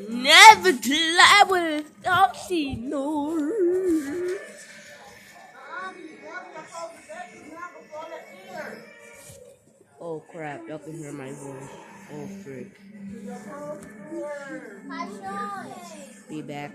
Never till I will not see no. Oh crap, y'all can hear my voice. Oh frick. Be back.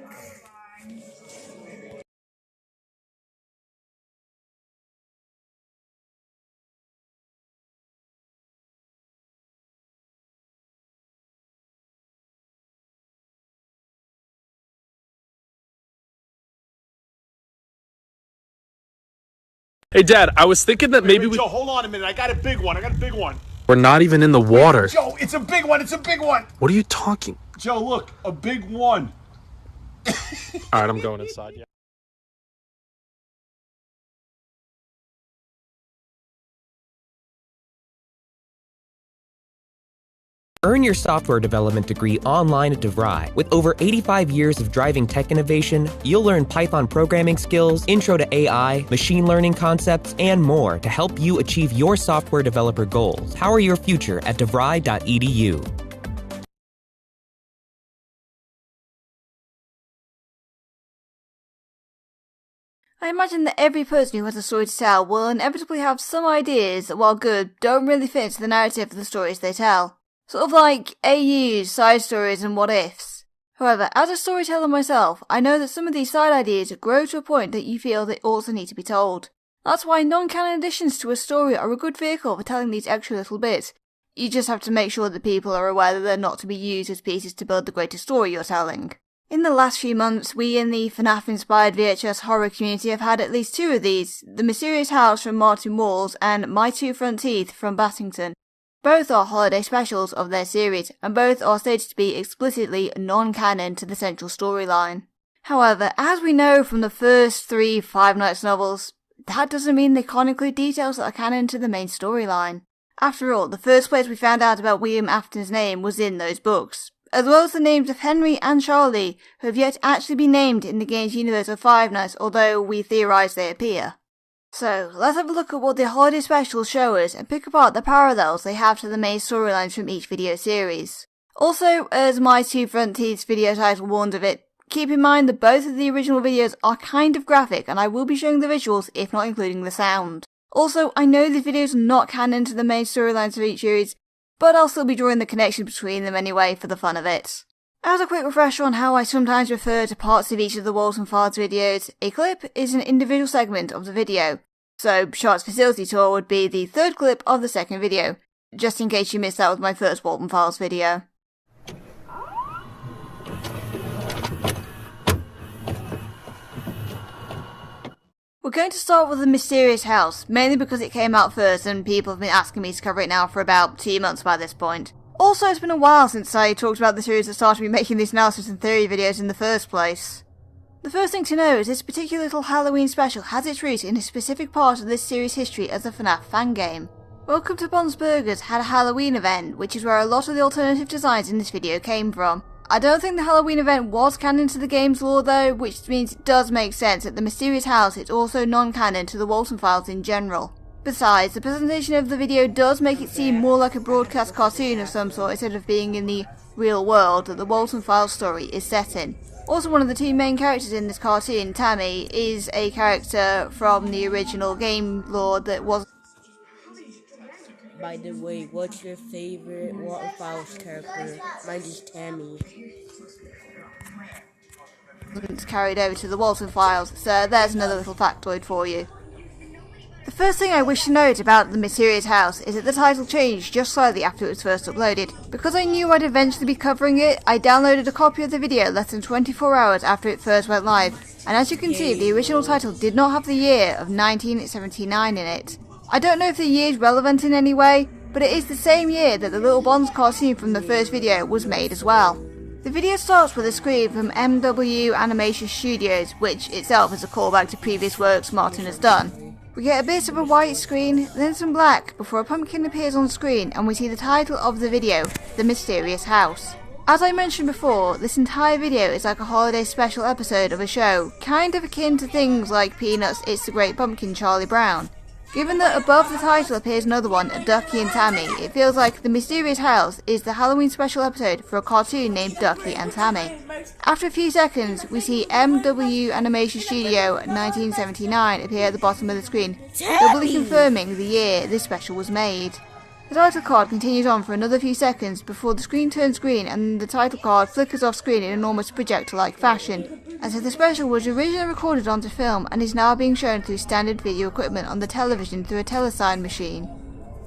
Hey, Dad, I was thinking that maybe Joe, hold on a minute. I got a big one. We're not even in the water. Joe, it's a big one. What are you talking? Joe, look, a big one. All right, I'm going inside. Yeah. Earn your software development degree online at DeVry. With over 85 years of driving tech innovation, you'll learn Python programming skills, intro to AI, machine learning concepts, and more to help you achieve your software developer goals. Power your future at devry.edu. I imagine that every person who has a story to tell will inevitably have some ideas that, while good, don't really fit into the narrative of the stories they tell. Sort of like AUs, side stories, and what ifs. However, as a storyteller myself, I know that some of these side ideas grow to a point that you feel they also need to be told. That's why non-canon additions to a story are a good vehicle for telling these extra little bits. You just have to make sure that people are aware that they're not to be used as pieces to build the greater story you're telling. In the last few months, we in the FNAF-inspired VHS horror community have had at least two of these, The Mysterious House from Martin Walls and My Two Front Teeth from Battington. Both are holiday specials of their series, and both are stated to be explicitly non-canon to the central storyline. However, as we know from the first 3 Five Nights novels, that doesn't mean they can't include details that are canon to the main storyline. After all, the first place we found out about William Afton's name was in those books, as well as the names of Henry and Charlie, who have yet to actually be named in the game's universe of Five Nights, although we theorise they appear. So, let's have a look at what the holiday specials show us and pick apart the parallels they have to the main storylines from each video series. Also, as My Two Front Teeth's video title warned of it, keep in mind that both of the original videos are kind of graphic and I will be showing the visuals if not including the sound. Also, I know these videos are not canon to the main storylines of each series, but I'll still be drawing the connection between them anyway for the fun of it. As a quick refresher on how I sometimes refer to parts of each of the Walton Files videos, a clip is an individual segment of the video. So, Shark's Facility Tour would be the third clip of the second video, just in case you missed out with my first Walton Files video. We're going to start with The Mysterious House, mainly because it came out first and people have been asking me to cover it now for about 2 months by this point. Also, it's been a while since I talked about the series that started me making these analysis and theory videos in the first place. The first thing to know is this particular little Halloween special has its roots in a specific part of this series' history as a FNAF fan game. Welcome to Bond's Burgers had a Halloween event, which is where a lot of the alternative designs in this video came from. I don't think the Halloween event was canon to the game's lore though, which means it does make sense that the Mysterious House is also non-canon to the Walton Files in general. Besides, the presentation of the video does make it seem more like a broadcast cartoon of some sort instead of being in the real world that the Walton Files story is set in. Also, one of the two main characters in this cartoon, Tammy, is a character from the original game lore that was... By the way, what's your favorite Walton Files character? Mine is Tammy. ...carried over to the Walton Files, so there's another little factoid for you. The first thing I wish to note about The Mysterious House is that the title changed just slightly after it was first uploaded. Because I knew I'd eventually be covering it, I downloaded a copy of the video less than 24 hours after it first went live, and as you can see, the original title did not have the year of 1979 in it. I don't know if the year is relevant in any way, but it is the same year that the Little Bonds cartoon from the first video was made as well. The video starts with a screen from MW Animation Studios, which itself is a callback to previous works Martin has done. We get a bit of a white screen, then some black, before a pumpkin appears on screen and we see the title of the video, The Mysterious House. As I mentioned before, this entire video is like a holiday special episode of a show, kind of akin to things like Peanuts' It's the Great Pumpkin Charlie Brown. Given that above the title appears another one, Ducky and Tammy, it feels like The Mysterious House is the Halloween special episode for a cartoon named Ducky and Tammy. After a few seconds, we see MW Animation Studio 1979 appear at the bottom of the screen, doubly confirming the year this special was made. The title card continues on for another few seconds before the screen turns green and the title card flickers off screen in an almost projector-like fashion, as if the special was originally recorded onto film and is now being shown through standard video equipment on the television through a telesign machine.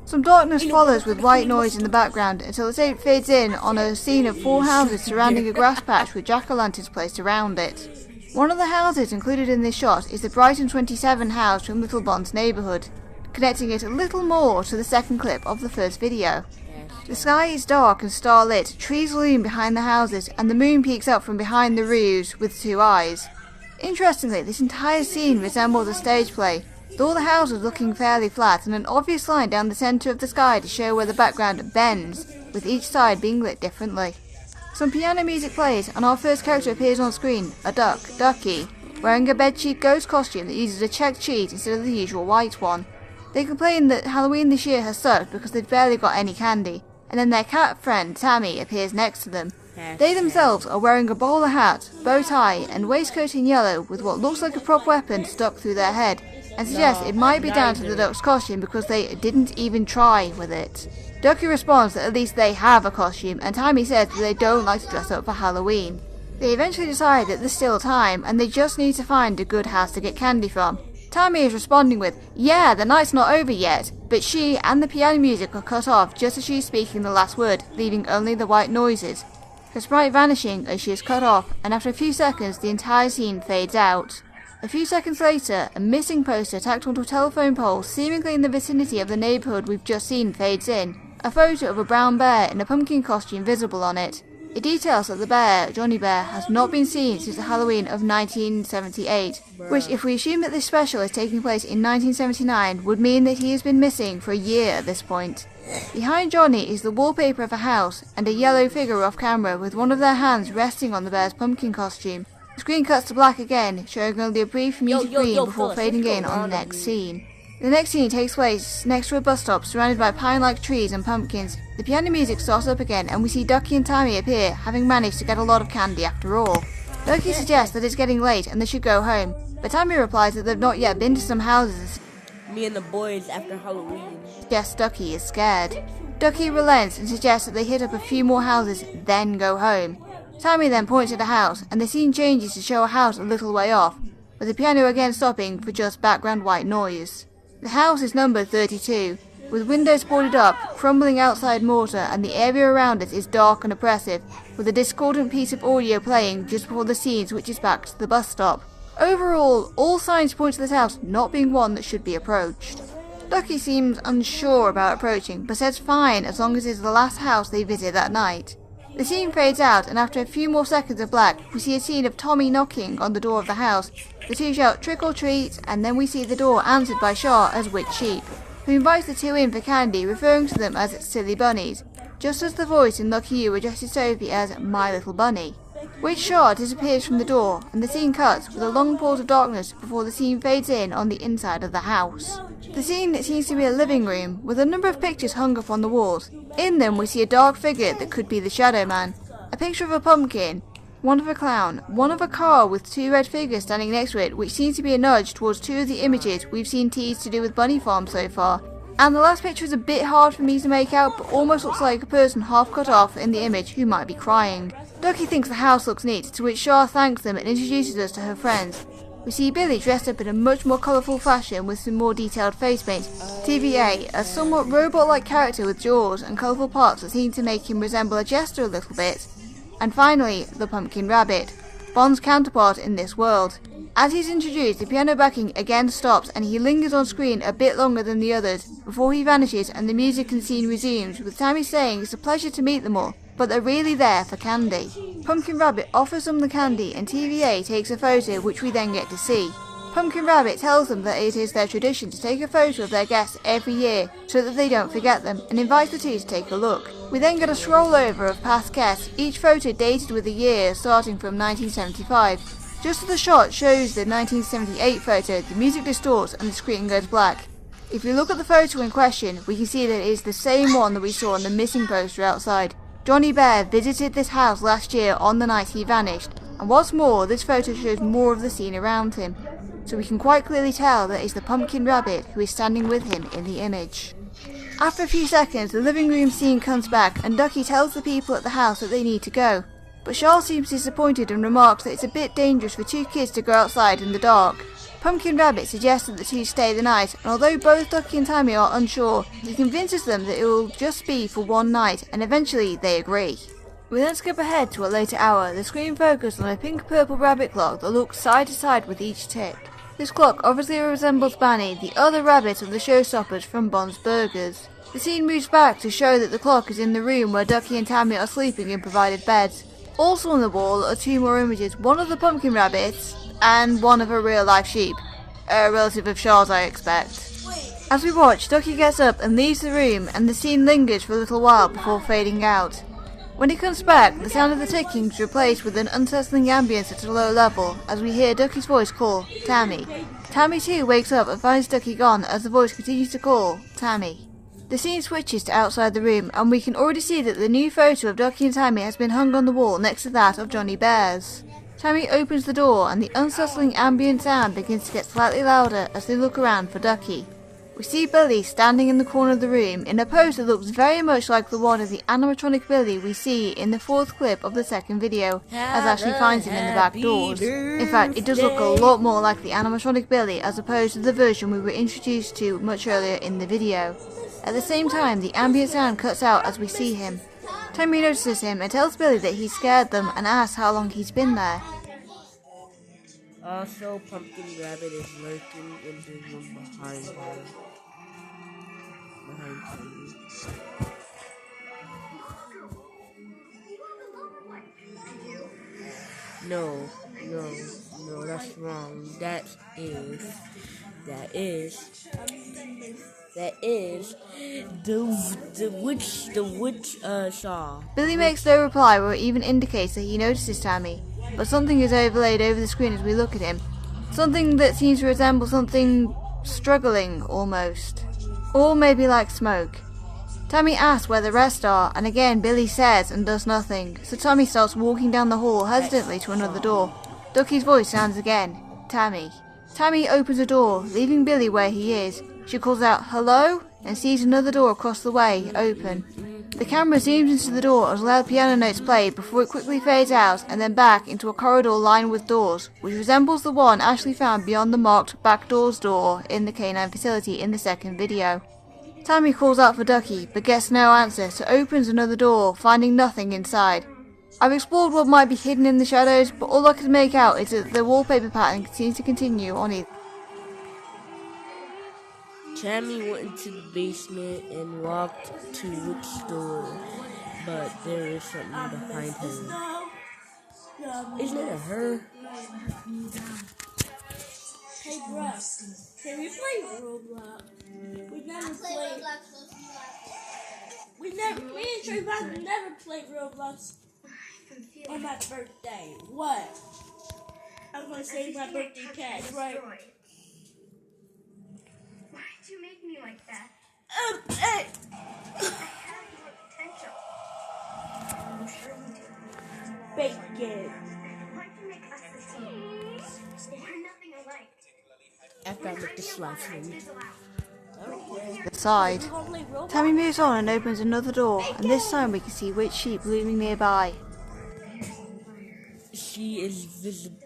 Some darkness follows with white noise in the background until the tape fades in on a scene of 4 houses surrounding a grass patch with jack-o'-lanterns placed around it. One of the houses included in this shot is the Brighton 27 house from Little Bond's neighbourhood, connecting it a little more to the second clip of the first video. The sky is dark and starlit, trees loom behind the houses, and the moon peeks up from behind the roofs with 2 eyes. Interestingly, this entire scene resembles a stage play, with all the houses looking fairly flat and an obvious line down the centre of the sky to show where the background bends, with each side being lit differently. Some piano music plays and our first character appears on screen, a duck, Ducky, wearing a bedsheet ghost costume that uses a checked sheet instead of the usual white one. They complain that Halloween this year has sucked because they've barely got any candy, and then their cat friend Tammy appears next to them. They themselves are wearing a bowler hat, bow tie, and waistcoat in yellow with what looks like a prop weapon stuck through their head, and suggests it might be down to the duck's costume because they didn't even try with it. Ducky responds that at least they have a costume, and Tammy says that they don't like to dress up for Halloween. They eventually decide that there's still time, and they just need to find a good house to get candy from. Tammy is responding with, "Yeah, the night's not over yet," but she and the piano music are cut off just as she is speaking the last word, leaving only the white noises, her sprite vanishing as she is cut off, and after a few seconds the entire scene fades out. A few seconds later, a missing poster tacked onto a telephone pole seemingly in the vicinity of the neighbourhood we've just seen fades in, a photo of a brown bear in a pumpkin costume visible on it. It details that the bear, Johnny Bear, has not been seen since the Halloween of 1978, which, if we assume that this special is taking place in 1979, would mean that he has been missing for a year at this point. Behind Johnny is the wallpaper of a house, and a yellow figure off camera with one of their hands resting on the bear's pumpkin costume. The screen cuts to black again, showing only a brief muted green before fading in on the next scene. The next scene takes place next to a bus stop surrounded by pine-like trees and pumpkins. The piano music starts up again and we see Ducky and Tammy appear, having managed to get a lot of candy after all. Ducky suggests that it's getting late and they should go home, but Tammy replies that they've not yet been to some houses. Me and the boys after Halloween. Suggests Ducky is scared. Ducky relents and suggests that they hit up a few more houses, then go home. Tammy then points at a house, and the scene changes to show a house a little way off, with the piano again stopping for just background white noise. The house is numbered 32, with windows boarded up, crumbling outside mortar, and the area around it is dark and oppressive, with a discordant piece of audio playing just before the scene switches back to the bus stop. Overall, all signs point to this house not being one that should be approached. Ducky seems unsure about approaching, but says fine as long as it is the last house they visit that night. The scene fades out, and after a few more seconds of black, we see a scene of Tommy knocking on the door of the house. The two shout trick or treat, and then we see the door answered by Shah as Witch Sheep, who invites the two in for candy, referring to them as silly bunnies, just as the voice in Lucky You addresses Sophie as my little bunny. Witch Shah disappears from the door, and the scene cuts with a long pause of darkness before the scene fades in on the inside of the house. The scene seems to be a living room, with a number of pictures hung up on the walls. In them we see a dark figure that could be the Shadow Man, a picture of a pumpkin, one of a clown, one of a car with 2 red figures standing next to it, which seems to be a nudge towards 2 of the images we've seen teased to do with Bunny Farm so far. And the last picture is a bit hard for me to make out, but almost looks like a person half cut off in the image who might be crying. Ducky thinks the house looks neat, to which Shah thanks them and introduces us to her friends. We see Billy dressed up in a much more colourful fashion with some more detailed face paint, TVA, a somewhat robot-like character with jaws and colourful parts that seem to make him resemble a jester a little bit, and finally, the Pumpkin Rabbit, Bond's counterpart in this world. As he's introduced, the piano backing again stops and he lingers on screen a bit longer than the others, before he vanishes and the music and scene resumes, with Tammy saying it's a pleasure to meet them all, but they're really there for candy. Pumpkin Rabbit offers them the candy and TVA takes a photo which we then get to see. Pumpkin Rabbit tells them that it is their tradition to take a photo of their guests every year so that they don't forget them, and invites the two to take a look. We then get a scroll over of past guests, each photo dated with a year starting from 1975. Just as the shot shows the 1978 photo, the music distorts and the screen goes black. If you look at the photo in question, we can see that it is the same one that we saw on the missing poster outside. Johnny Bear visited this house last year on the night he vanished, and what's more, this photo shows more of the scene around him, so we can quite clearly tell that it's the pumpkin rabbit who is standing with him in the image. After a few seconds, the living room scene comes back and Ducky tells the people at the house that they need to go. But Charles seems disappointed and remarks that it's a bit dangerous for two kids to go outside in the dark. Pumpkin Rabbit suggests that the two stay the night, and although both Ducky and Tammy are unsure, he convinces them that it will just be for one night, and eventually they agree. We then skip ahead to a later hour. The screen focuses on a pink-purple rabbit clock that looks side to side with each tick. This clock obviously resembles Banny, the other rabbit of the showstoppers from Bond's Burgers. The scene moves back to show that the clock is in the room where Ducky and Tammy are sleeping in provided beds. Also on the wall are two more images, one of the pumpkin rabbits and one of a real-life sheep. A relative of Charles, I expect. As we watch, Ducky gets up and leaves the room, and the scene lingers for a little while before fading out. When he comes back, the sound of the ticking is replaced with an unsettling ambience at a low level, as we hear Ducky's voice call, Tammy. Tammy too wakes up and finds Ducky gone as the voice continues to call, Tammy. The scene switches to outside the room, and we can already see that the new photo of Ducky and Tammy has been hung on the wall next to that of Johnny Bear's. Tammy opens the door and the unsettling ambient sound begins to get slightly louder as they look around for Ducky. We see Billy standing in the corner of the room in a pose that looks very much like the one of the animatronic Billy we see in the fourth clip of the second video, as Ashley finds him in the back doors. In fact, it does look a lot more like the animatronic Billy as opposed to the version we were introduced to much earlier in the video. At the same time, the ambient sound cuts out as we see him. Tammy notices him and tells Billy that he scared them and asks how long he's been there. Also, Pumpkin Rabbit is lurking in the room behind her. No, that's wrong. That is the witch saw. Billy makes no reply or even indicates that he notices Tammy, but something is overlaid over the screen as we look at him. Something that seems to resemble something struggling, almost. Or maybe like smoke. Tammy asks where the rest are, and again Billy says and does nothing, so Tammy starts walking down the hall hesitantly to another door. Ducky's voice sounds again, Tammy. Tammy opens a door, leaving Billy where he is. She calls out, hello? And sees another door across the way, open. The camera zooms into the door as loud piano notes play before it quickly fades out and then back into a corridor lined with doors, which resembles the one Ashley found beyond the marked back doors door in the canine facility in the second video. Tammy calls out for Ducky, but gets no answer, so opens another door, finding nothing inside. I've explored what might be hidden in the shadows, but all I can make out is that the wallpaper pattern seems to continue on either. Tammy went into the basement and walked to which door, but there is something behind her. Isn't it her? Hey, bro, can we play Roblox? We never played. Me and Trayvon never played Roblox on my birthday. What? I'm gonna save my birthday cash, right? Why'd you make me like that? Hey. I have more potential. I'm sure you do. Bacon. Why'd you make us the team? We're nothing alike. After I make the slice for me. The side. Tammy moves on and opens another door, and this time we can see which sheep looming nearby. She is visible.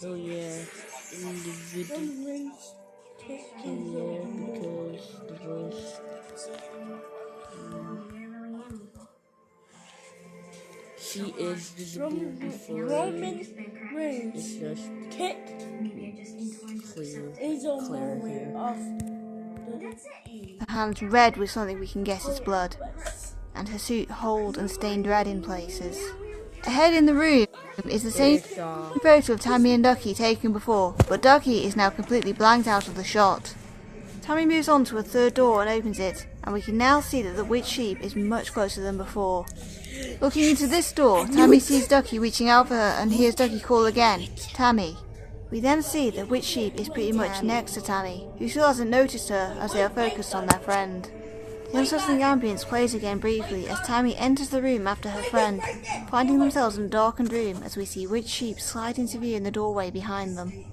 Oh yeah, individual. Yeah, because the voice. She is visible before Roman it's Reigns just kick clear is a moment hair. of Her hand's red with something we can guess is blood, and her suit hold and stained red in places. Ahead in the room is the same photo of Tammy and Ducky taken before, but Ducky is now completely blanked out of the shot. Tammy moves on to a third door and opens it, and we can now see that the witch sheep is much closer than before. Looking into this door, Tammy sees Ducky reaching out for her and hears Ducky call again, Tammy. We then see that Witch Sheep is pretty much next to Tammy, who still hasn't noticed her as they are focused on their friend. The unsettling ambience plays again briefly as Tammy enters the room after her friend, finding themselves in a darkened room as we see Witch Sheep slide into view in the doorway behind them.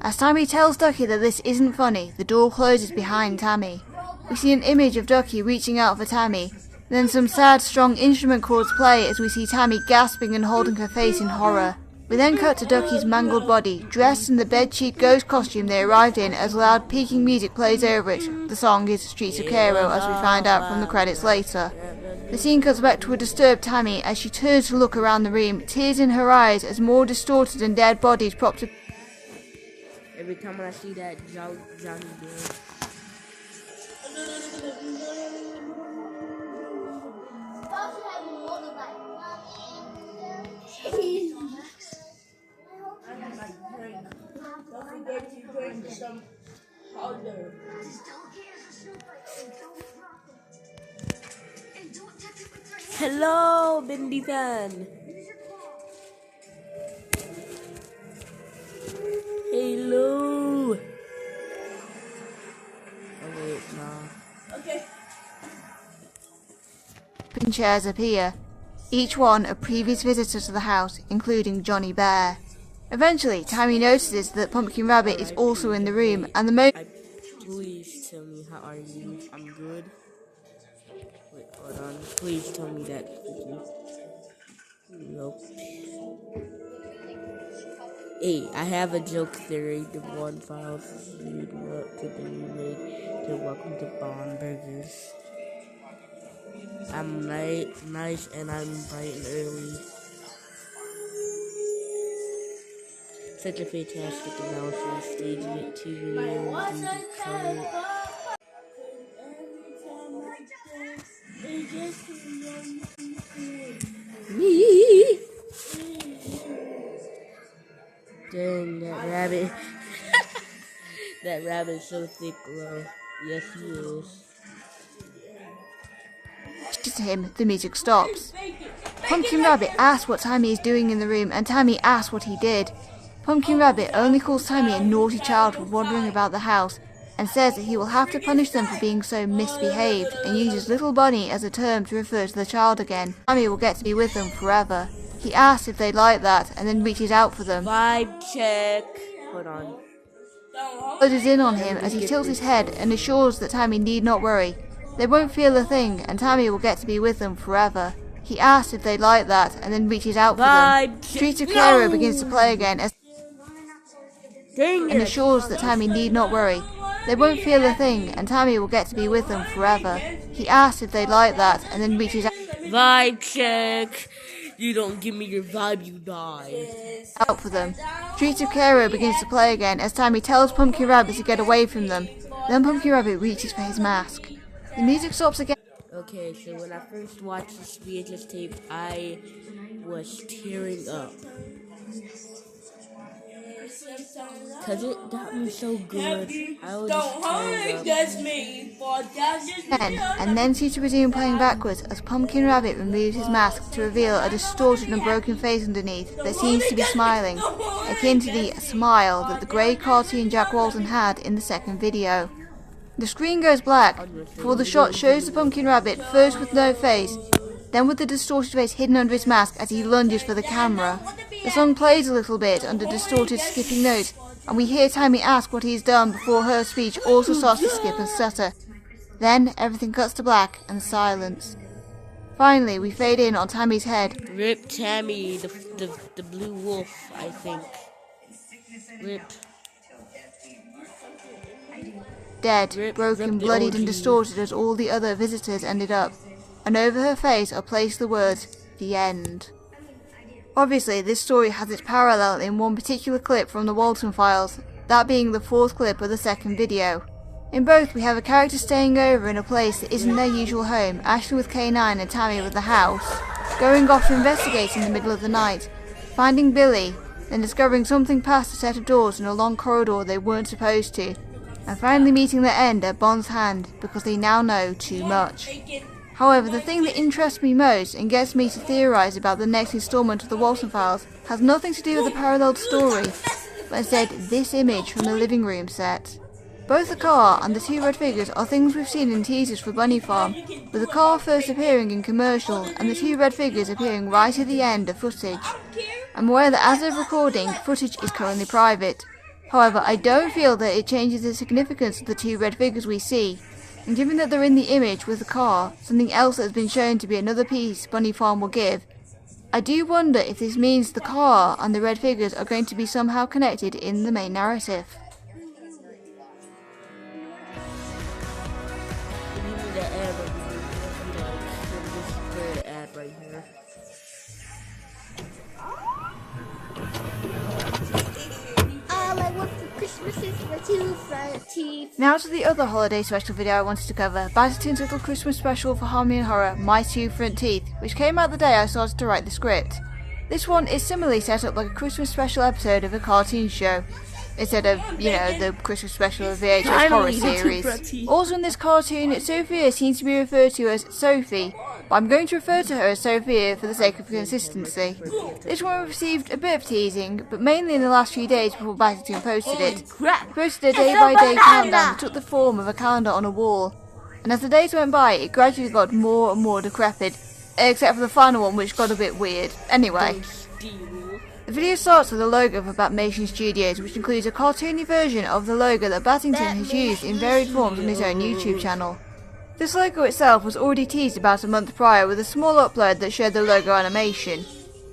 As Tammy tells Ducky that this isn't funny, the door closes behind Tammy. We see an image of Ducky reaching out for Tammy, then some sad, strong instrument chords play as we see Tammy gasping and holding her face in horror. We then cut to Ducky's mangled body, dressed in the bed-sheet ghost costume they arrived in as loud peaking music plays over it. The song is Streets of Cairo, as we find out from the credits later. The scene cuts back to a disturbed Tammy as she turns to look around the room, tears in her eyes as more distorted and dead bodies prop to... Every time I see that Johnny girl. Don't forget to drink some powder. Hello, Bindi fan. Hello. Oh wait, no. Okay. Chairs appear, each one a previous visitor to the house, including Johnny Bear. Eventually, Tammy notices that Pumpkin Rabbit is also in the room, and the Please tell me, how are you? I'm good. Wait, hold on. Please tell me that. Nope. Hey, I have a joke theory. The one file food what could be made to welcome to Bomb Burgers. I'm nice and I'm bright and early. Such a fantastic analysis, staging it to me. Dang, that rabbit. That rabbit's so thick, bro. Yes, he is. to him, the music stops. Pumpkin Rabbit asks what Tammy is doing in the room, and Tammy asks what he did. Pumpkin Rabbit only calls Tammy a naughty child for wandering about the house, and says that he will have to punish them for being so misbehaved, and uses Little Bunny as a term to refer to the child again. Tammy will get to be with them forever. He asks if they like that, and then reaches out for them. Vibe check. Hold on. Closes in on him as he tilts his head and assures that Tammy need not worry. They won't feel a thing, and Tammy will get to be with them forever. He asks if they like that, and then reaches out for them. Streets of Cairo begins to play again as and assures that Tammy need not worry. They won't feel a thing, and Tammy will get to be with them forever. He asks if they like that, and then reaches Vibe check. You don't give me your vibe, you die. out for them. Streets of Cairo begins to play again as Tammy tells Pumpkin Rabbit to get away from them. Then Pumpkin Rabbit reaches for his mask. The music stops again. Okay, so when I first watched this VHS tape, I was tearing up. Cause it got me so good. I was just tearing up. And then seems to resume playing backwards as Pumpkin Rabbit removes his mask to reveal a distorted and broken face underneath that seems to be smiling, akin to the smile that the grey cartoon Jack Walton had in the second video. The screen goes black before the shot shows the Pumpkin Rabbit first with no face, then with the distorted face hidden under his mask as he lunges for the camera. The song plays a little bit under distorted skipping notes, and we hear Tammy ask what he's done before her speech also starts to skip and stutter. Then everything cuts to black and silence. Finally, we fade in on Tammy's head. Rip Tammy, the blue wolf, I think. Rip. Dead, broken, bloodied and distorted as all the other visitors ended up. And over her face are placed the words, "The End." Obviously, this story has its parallel in one particular clip from the Walton Files, that being the fourth clip of the second video. In both, we have a character staying over in a place that isn't their usual home, Ashley with K9 and Tammy with the house, going off to investigate in the middle of the night, finding Billy, then discovering something past a set of doors in a long corridor they weren't supposed to, and finally meeting their end at Bond's hand because they now know too much. However, the thing that interests me most and gets me to theorise about the next instalment of the Walton Files has nothing to do with the parallel story, but instead this image from the living room set. Both the car and the two red figures are things we've seen in teasers for Bunny Farm, with the car first appearing in commercial and the two red figures appearing right at the end of footage. I'm aware that as of recording, footage is currently private. However, I don't feel that it changes the significance of the two red figures we see, and given that they're in the image with the car, something else that has been shown to be another piece Bunny Farm will give, I do wonder if this means the car and the red figures are going to be somehow connected in the main narrative. Right here. All I want for Christmas is my two front teeth. Now to the other holiday special video I wanted to cover, Bassettoon's little Christmas special for Harmony and Horror, My Two Front Teeth, which came out the day I started to write the script. This one is similarly set up like a Christmas special episode of a cartoon show, instead of, the Christmas special of the VHS horror series. Also in this cartoon, Sophia seems to be referred to as Sophie, but I'm going to refer to her as Sophia for the sake of consistency. This one received a bit of teasing, but mainly in the last few days before Bassettoon posted it. He posted a day-by-day countdown that took the form of a calendar on a wall, and as the days went by, it gradually got more and more decrepit, except for the final one, which got a bit weird. Anyway, the video starts with a logo for Batmation Studios, which includes a cartoony version of the logo that Battington has used in varied forms on his own YouTube channel. This logo itself was already teased about a month prior with a small upload that showed the logo animation.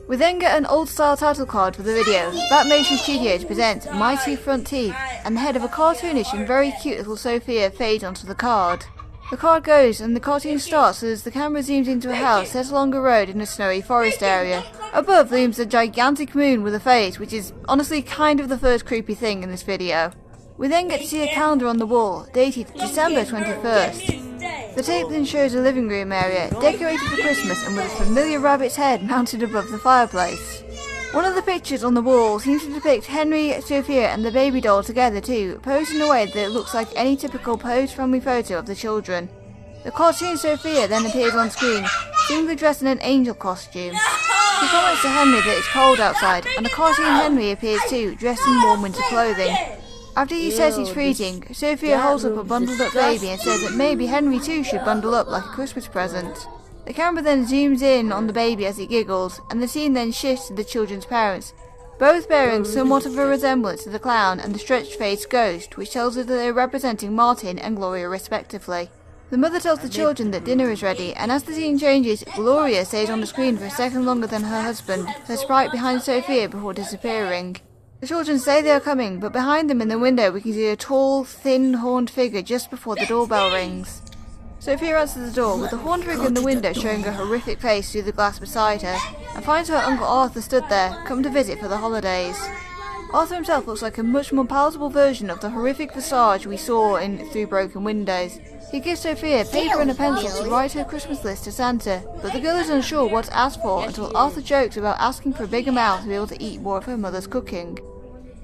We then get an old-style title card for the video. Batmation Studios presents My Two Front Teeth, and the head of a cartoonish and very cute little Sophia fades onto the card. The card goes and the cartoon starts as the camera zooms into a house set along a road in a snowy forest area. Above looms a gigantic moon with a face, which is honestly kind of the first creepy thing in this video. We then get to see a calendar on the wall, dated December 21st. The tape then shows a living room area, decorated for Christmas and with a familiar rabbit's head mounted above the fireplace. One of the pictures on the wall seems to depict Henry, Sophia and the baby doll together too, posed in a way that looks like any typical posed family photo of the children. The cartoon Sophia then appears on screen, seemingly dressed in an angel costume. She comments to Henry that it's cold outside, and the cartoon Henry appears too, dressed in warm winter clothing. After he says he's freezing, Sophia holds up a bundled up baby and says that maybe Henry too should bundle up like a Christmas present. The camera then zooms in on the baby as he giggles, and the scene then shifts to the children's parents, both bearing somewhat of a resemblance to the clown and the stretched-faced ghost, which tells us that they are representing Martin and Gloria respectively. The mother tells the children that dinner is ready, and as the scene changes, Gloria stays on the screen for a second longer than her husband, her sprite behind Sophia before disappearing. The children say they are coming, but behind them in the window we can see a tall, thin, horned figure just before the doorbell rings. Sophia answers the door, with the horned figure in the window showing a horrific face through the glass beside her, and finds her Uncle Arthur stood there, come to visit for the holidays. Arthur himself looks like a much more palatable version of the horrific visage we saw in Through Broken Windows. He gives Sophia paper and a pencil to write her Christmas list to Santa, but the girl is unsure what to ask for until Arthur jokes about asking for a bigger mouth to be able to eat more of her mother's cooking.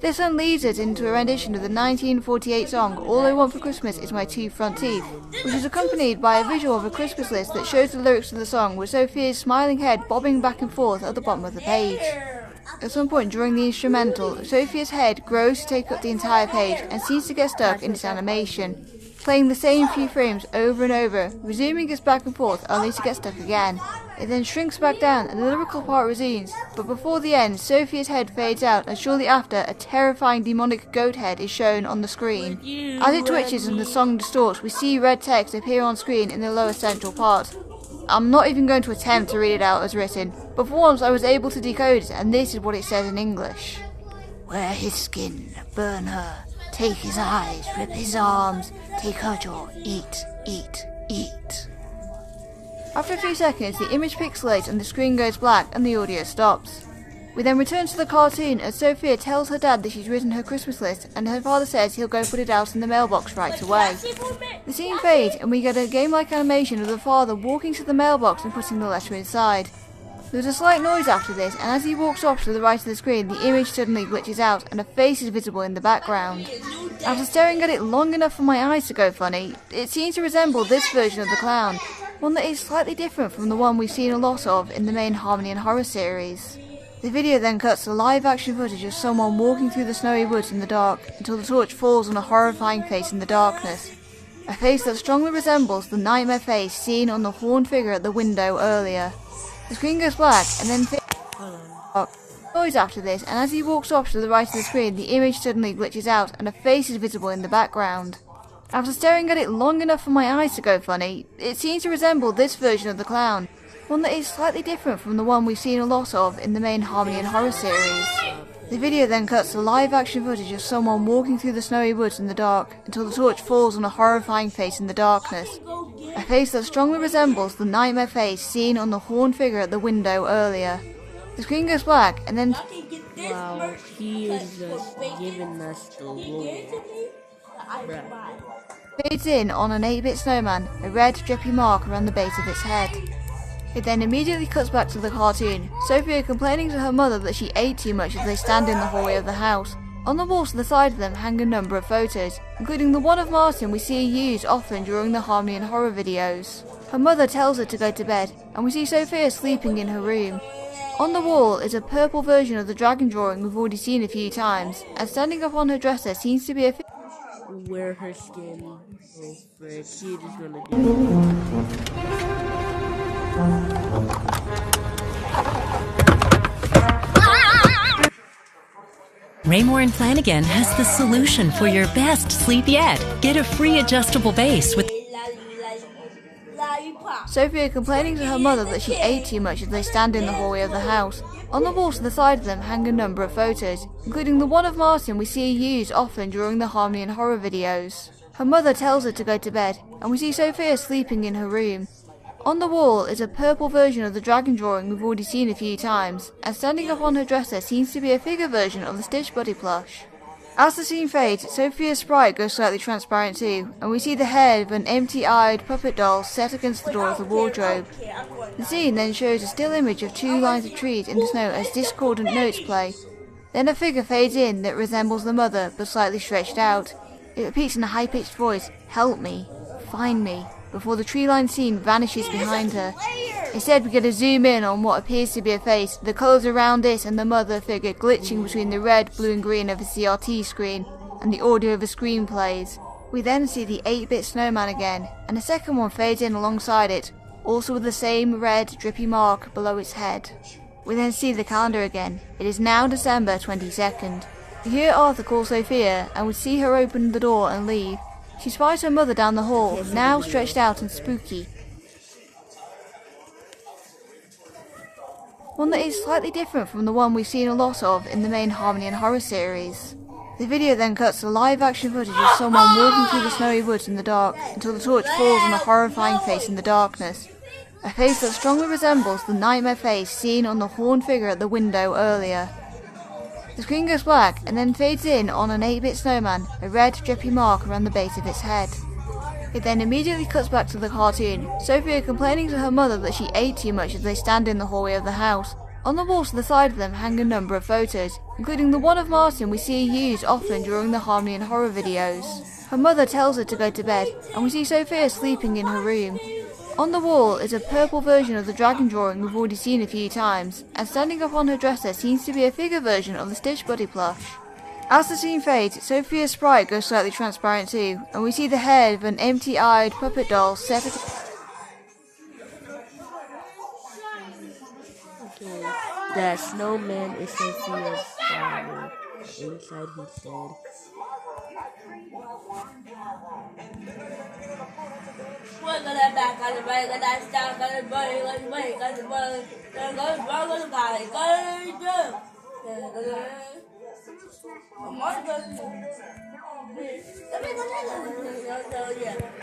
This then leads us into a rendition of the 1948 song All I Want for Christmas Is My Two Front Teeth, which is accompanied by a visual of a Christmas list that shows the lyrics to the song with Sophia's smiling head bobbing back and forth at the bottom of the page. At some point during the instrumental, Sophia's head grows to take up the entire page and seems to get stuck in its animation, playing the same few frames over and over, resuming its back and forth only to get stuck again. It then shrinks back down and the lyrical part resumes, but before the end, Sophia's head fades out and shortly after, a terrifying demonic goat head is shown on the screen. As it twitches and the song distorts, we see red text appear on screen in the lower central part. I'm not even going to attempt to read it out as written, but for once I was able to decode it, and this is what it says in English. Wear his skin, burn her, take his eyes, rip his arms, take her jaw, eat, eat, eat. After a few seconds, the image pixelates and the screen goes black and the audio stops. We then return to the cartoon as Sophia tells her dad that she's written her Christmas list, and her father says he'll go put it out in the mailbox right away. The scene fades and we get a game-like animation of the father walking to the mailbox and putting the letter inside. There's a slight noise after this, and as he walks off to the right of the screen, the image suddenly glitches out and a face is visible in the background. After staring at it long enough for my eyes to go funny, it seems to resemble this version of the clown, one that is slightly different from the one we've seen a lot of in the main Harmony and Horror series. The video then cuts to live action footage of someone walking through the snowy woods in the dark until the torch falls on a horrifying face in the darkness. A face that strongly resembles the nightmare face seen on the horned figure at the window earlier. The screen goes black and then noise after this, and as he walks off to the right of the screen, the image suddenly glitches out and a face is visible in the background. After staring at it long enough for my eyes to go funny, it seems to resemble this version of the clown, one that is slightly different from the one we've seen a lot of in the main Harmony and Horror series. The video then cuts to live action footage of someone walking through the snowy woods in the dark until the torch falls on a horrifying face in the darkness. A face that strongly resembles the nightmare face seen on the horned figure at the window earlier. The screen goes black and then Wow, he is just giving us the world. fades in on an 8-bit snowman, a red drippy mark around the base of its head. It then immediately cuts back to the cartoon, Sophia complaining to her mother that she ate too much as they stand in the hallway of the house. On the walls to the side of them hang a number of photos, including the one of Martin we see used often during the Harmony and Horror videos. Her mother tells her to go to bed, and we see Sophia sleeping in her room. On the wall is a purple version of the dragon drawing we've already seen a few times, and standing up on her dresser seems to be a Where her skin. Oh, frick, she just gonna do Raymore and Flanagan has the solution for your best sleep yet. Get a free adjustable base with Sophia complaining to her mother that she ate too much as they stand in the hallway of the house. On the walls to the side of them hang a number of photos, including the one of Martin we see used often during the Harmony and Horror videos. Her mother tells her to go to bed, and we see Sophia sleeping in her room. On the wall is a purple version of the dragon drawing we've already seen a few times, and standing up on her dresser seems to be a figure version of the Stitch Buddy plush. As the scene fades, Sophia's sprite goes slightly transparent too, and we see the head of an empty-eyed puppet doll set against the door of the wardrobe. The scene then shows a still image of 2 lines of trees in the snow as discordant notes play. Then a figure fades in that resembles the mother but slightly stretched out. It repeats in a high-pitched voice, "Help me, find me," before the tree-lined scene vanishes behind her. Instead we get a zoom in on what appears to be a face, the colours around it and the mother figure glitching between the red, blue and green of a CRT screen, and the audio of a screen plays. We then see the 8-bit snowman again, and a second one fades in alongside it, also with the same red drippy mark below its head. We then see the calendar again. It is now December 22nd. We hear Arthur call Sophia, and we see her open the door and leave. She spies her mother down the hall, now stretched out and spooky. One that is slightly different from the one we've seen a lot of in the main Harmony and Horror series. The video then cuts to live action footage of someone walking through the snowy woods in the dark until the torch falls on a horrifying face in the darkness. A face that strongly resembles the nightmare face seen on the horned figure at the window earlier. The screen goes black and then fades in on an 8-bit snowman, a red drippy mark around the base of its head. It then immediately cuts back to the cartoon, Sophia complaining to her mother that she ate too much as they stand in the hallway of the house. On the walls to the side of them hang a number of photos, including the one of Martin we see used often during the Harmony and Horror videos. Her mother tells her to go to bed, and we see Sophia sleeping in her room. On the wall is a purple version of the dragon drawing we've already seen a few times, and standing up on her dresser seems to be a figure version of the Stitch Buddy plush. As the scene fades, Sophia's sprite goes slightly transparent too, and we see the head of an empty-eyed puppet doll set that snowman is Sophia's father. Inside he said,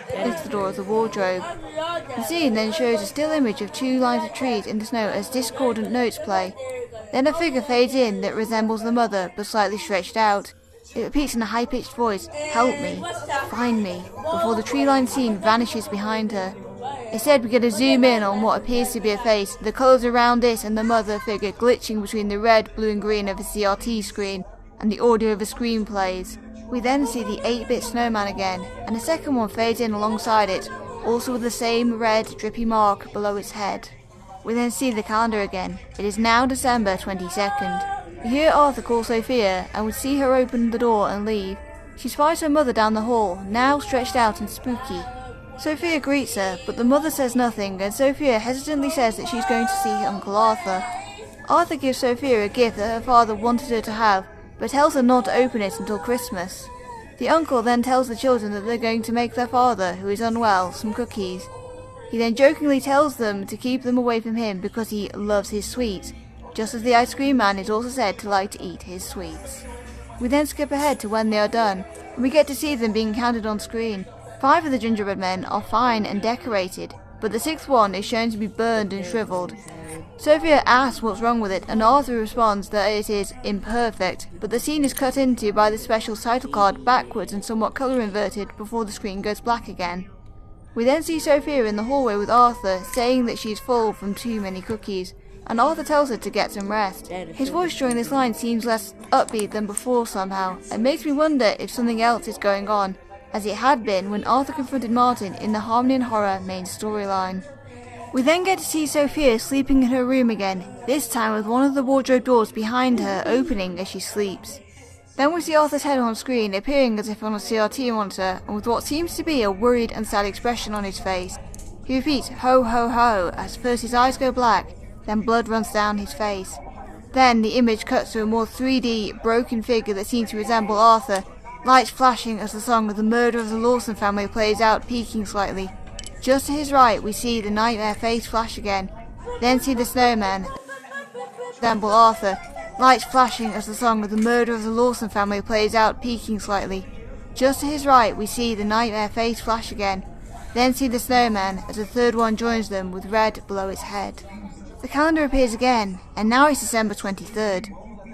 against the door of the wardrobe. The scene then shows a still image of 2 lines of trees in the snow as discordant notes play. Then a figure fades in that resembles the mother but slightly stretched out. It repeats in a high-pitched voice, "Help me, find me," before the tree-lined scene vanishes behind her. Instead we get a zoom in on what appears to be a face, the colours around it and the mother figure glitching between the red, blue and green of a CRT screen, and the audio of a screen plays. We then see the 8-bit snowman again, and a second one fades in alongside it, also with the same red drippy mark below its head. We then see the calendar again. It is now December 22nd. We hear Arthur call Sophia and we see her open the door and leave. She spies her mother down the hall, now stretched out and spooky. Sophia greets her, but the mother says nothing, and Sophia hesitantly says that she's going to see Uncle Arthur. Arthur gives Sophia a gift that her father wanted her to have, but tells her not to open it until Christmas. The uncle then tells the children that they're going to make their father, who is unwell, some cookies. He then jokingly tells them to keep them away from him because he loves his sweets, just as the ice cream man is also said to like to eat his sweets. We then skip ahead to when they are done, and we get to see them being counted on screen. 5 of the gingerbread men are fine and decorated, but the 6th one is shown to be burned and shriveled. Sophia asks what's wrong with it, and Arthur responds that it is imperfect, but the scene is cut into by the special title card backwards and somewhat colour inverted before the screen goes black again. We then see Sophia in the hallway with Arthur, saying that she's full from too many cookies, and Arthur tells her to get some rest. His voice during this line seems less upbeat than before somehow, and makes me wonder if something else is going on, as it had been when Arthur confronted Martin in the Harmony and Horror main storyline. We then get to see Sophia sleeping in her room again, this time with one of the wardrobe doors behind her opening as she sleeps. Then we see Arthur's head on screen, appearing as if on a CRT monitor, and with what seems to be a worried and sad expression on his face. He repeats "ho ho ho" as first his eyes go black, then blood runs down his face. Then the image cuts to a more 3D, broken figure that seems to resemble Arthur, lights flashing as the song of the murder of the Lawson family plays out, peaking slightly. Just to his right we see the nightmare face flash again, then see the snowman resemble Arthur, lights flashing as the song of the murder of the Lawson family plays out, peaking slightly. Just to his right we see the nightmare face flash again, then see the snowman as the 3rd one joins them with red below its head. The calendar appears again, and now it's December 23rd.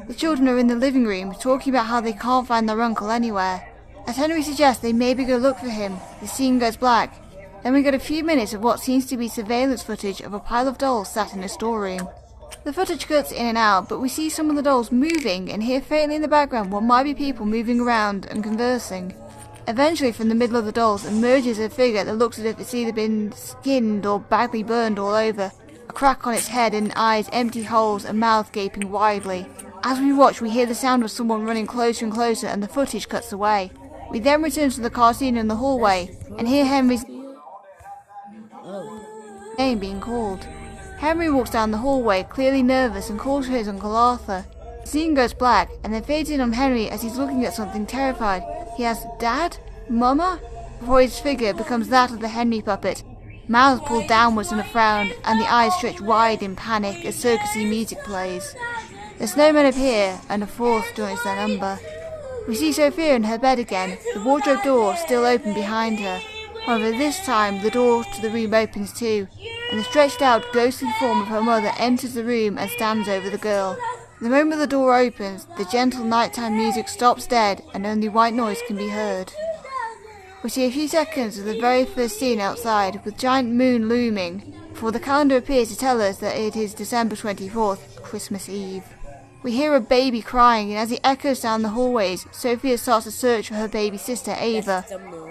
The children are in the living room talking about how they can't find their uncle anywhere. As Henry suggests they maybe go look for him, the scene goes black. Then we get a few minutes of what seems to be surveillance footage of a pile of dolls sat in a storeroom. The footage cuts in and out, but we see some of the dolls moving and hear faintly in the background what might be people moving around and conversing. Eventually from the middle of the dolls emerges a figure that looks as if it's either been skinned or badly burned all over, a crack on its head and eyes empty holes and mouth gaping widely. As we watch we hear the sound of someone running closer and closer and the footage cuts away. We then return to the cartoon in the hallway and hear Henry's name being called. Henry walks down the hallway, clearly nervous, and calls for his Uncle Arthur. The scene goes black, and then fades in on Henry as he's looking at something terrified. He asks, "Dad? Mama?" before his figure becomes that of the Henry puppet, mouth pulled downwards in a frown, and the eyes stretched wide in panic as circusy music plays. The snowmen appear, and a 4th joins their number. We see Sophia in her bed again, the wardrobe door still open behind her. However, this time the door to the room opens too, and the stretched out ghostly form of her mother enters the room and stands over the girl. The moment the door opens, the gentle nighttime music stops dead and only white noise can be heard. We see a few seconds of the very first scene outside, with giant moon looming, before the calendar appears to tell us that it is December 24th, Christmas Eve. We hear a baby crying, and as it echoes down the hallways, Sophia starts a search for her baby sister, Ava.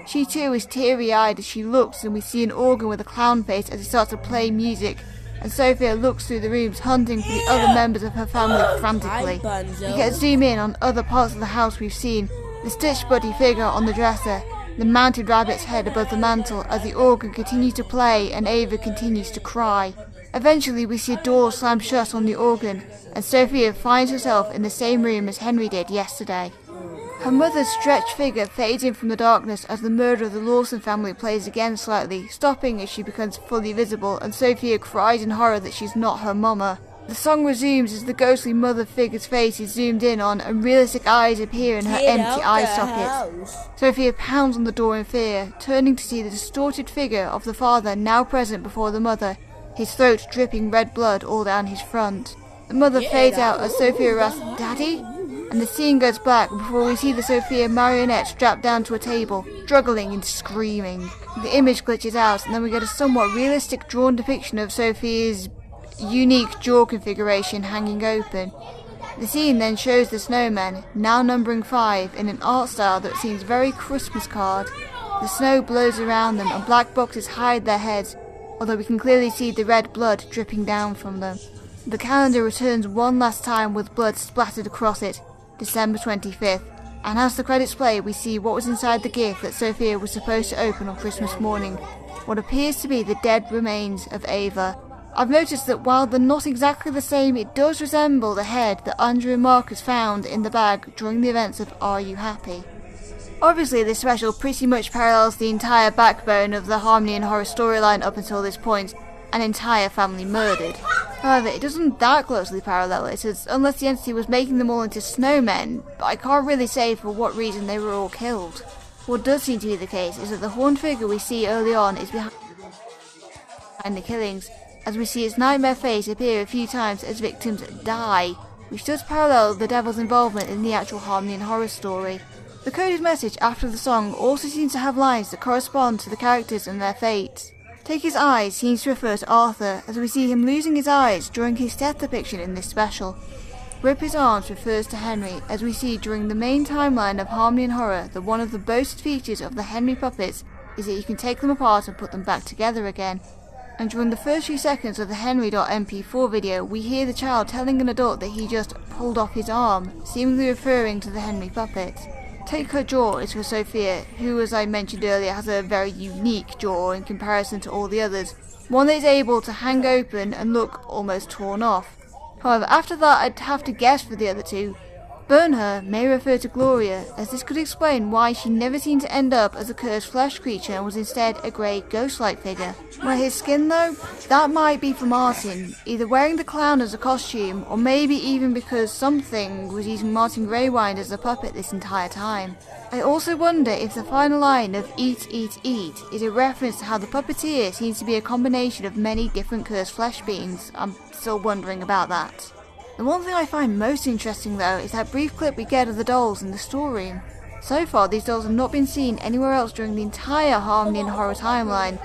She too is teary-eyed as she looks, and we see an organ with a clown face as it starts to play music, and Sophia looks through the rooms hunting for the other members of her family frantically. We get a zoom in on other parts of the house we've seen, the Stitch Buddy figure on the dresser, the mounted rabbit's head above the mantel as the organ continues to play and Ava continues to cry. Eventually we see a door slam shut on the organ, and Sophia finds herself in the same room as Henry did yesterday. Her mother's stretched figure fades in from the darkness as the murder of the Lawson family plays again slightly, stopping as she becomes fully visible, and Sophia cries in horror that she's not her mama. The song resumes as the ghostly mother figure's face is zoomed in on and realistic eyes appear in her empty eye sockets. Sophia pounds on the door in fear, turning to see the distorted figure of the father now present before the mother, his throat dripping red blood all down his front. The mother fades out as Sophia asks, "Daddy?" and the scene goes black before we see the Sophia marionette strapped down to a table, struggling and screaming. The image glitches out and then we get a somewhat realistic drawn depiction of Sophia's unique jaw configuration hanging open. The scene then shows the snowmen, now numbering 5, in an art style that seems very Christmas card. The snow blows around them and black boxes hide their heads, although we can clearly see the red blood dripping down from them. The calendar returns one last time with blood splattered across it, December 25th, and as the credits play we see what was inside the gift that Sophia was supposed to open on Christmas morning, what appears to be the dead remains of Ava. I've noticed that while they're not exactly the same, it does resemble the head that Andrew and Marcus found in the bag during the events of Are You Happy? Obviously this special pretty much parallels the entire backbone of the Harmony and Horror storyline up until this point, an entire family murdered. However, it doesn't that closely parallel it, as unless the entity was making them all into snowmen, I can't really say for what reason they were all killed. What does seem to be the case is that the horned figure we see early on is behind the killings, as we see its nightmare face appear a few times as victims die, which does parallel the devil's involvement in the actual Harmony and Horror story. The coded message after the song also seems to have lines that correspond to the characters and their fates. Take His Eyes seems to refer to Arthur, as we see him losing his eyes during his death depiction in this special. Rip His Arms refers to Henry, as we see during the main timeline of Harmony and Horror that one of the boasted features of the Henry puppets is that you can take them apart and put them back together again. And during the first few seconds of the Henry.mp4 video, we hear the child telling an adult that he just pulled off his arm, seemingly referring to the Henry puppet. Take Her Jaw is for Sophia, who, as I mentioned earlier, has a very unique jaw in comparison to all the others, one that is able to hang open and look almost torn off. However, after that I'd have to guess for the other two. Burn Her may refer to Gloria, as this could explain why she never seemed to end up as a cursed flesh creature and was instead a grey ghost-like figure. Where his skin though? That might be for Martin, either wearing the clown as a costume, or maybe even because something was using Martin Greywind as a puppet this entire time. I also wonder if the final line of Eat, Eat, Eat is a reference to how the puppeteer seems to be a combination of many different cursed flesh beings. I'm still wondering about that. The one thing I find most interesting though is that brief clip we get of the dolls in the storeroom. So far these dolls have not been seen anywhere else during the entire Harmony and Horror timeline,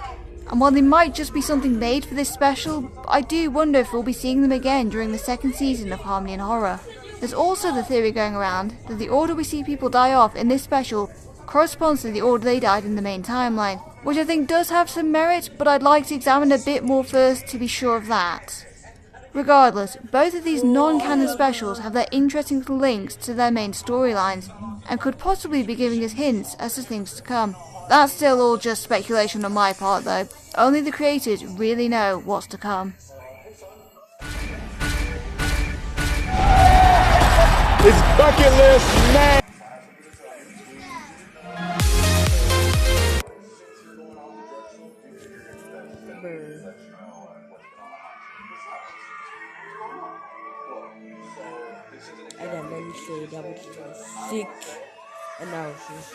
and while they might just be something made for this special, I do wonder if we'll be seeing them again during the second season of Harmony and Horror. There's also the theory going around that the order we see people die off in this special corresponds to the order they died in the main timeline, which I think does have some merit, but I'd like to examine a bit more first to be sure of that. Regardless, both of these non-canon specials have their interesting little links to their main storylines, and could possibly be giving us hints as to things to come. That's still all just speculation on my part though, only the creators really know what's to come. It's bucket list, man. I got nothing to say. That was just a sick analysis.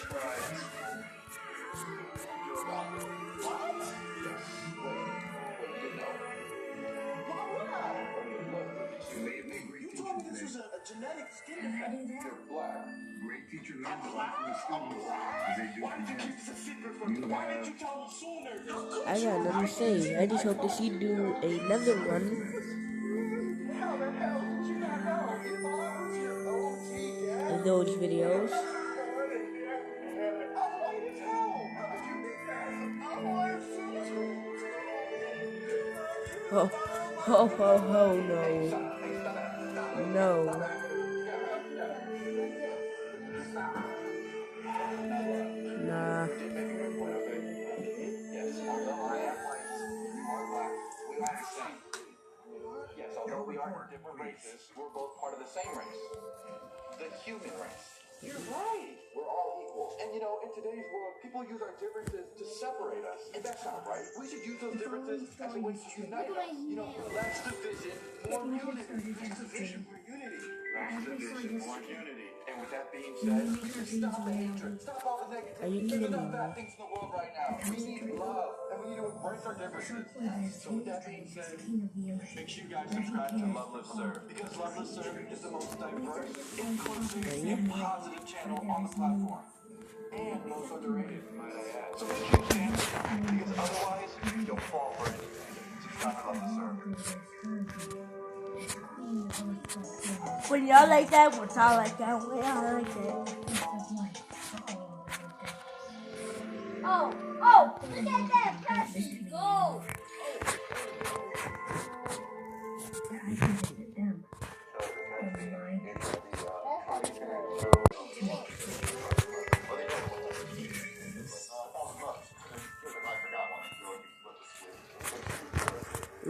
I got nothing to say. I just hope that she do another one of those videos. Oh, no. No. Nah. Yes, although we are different races, we're both part of the same race. The human race. You're right. We're all equal. And you know, in today's world, people use our differences to separate us. And that's not right. We should use those differences as a way to unite us. You know, less division, more unity. Less division, more unity. Less division, more unity. And with that being said, stop the hatred. Stop all the negativity. Are you There's kidding enough me? bad things in the world right now. We need love. And we need to embrace our differences. So with that being said, make sure you guys subscribe to Love, Live, Serve. Because Love, Live, Serve is the most diverse, inclusive, and positive channel on the platform. And most underrated, might I add. So make sure you stand because otherwise, you'll fall for it. Subscribe to Love, Live, Serve. When y'all like that, when y'all like that, when y'all like that. Oh, look at that person go.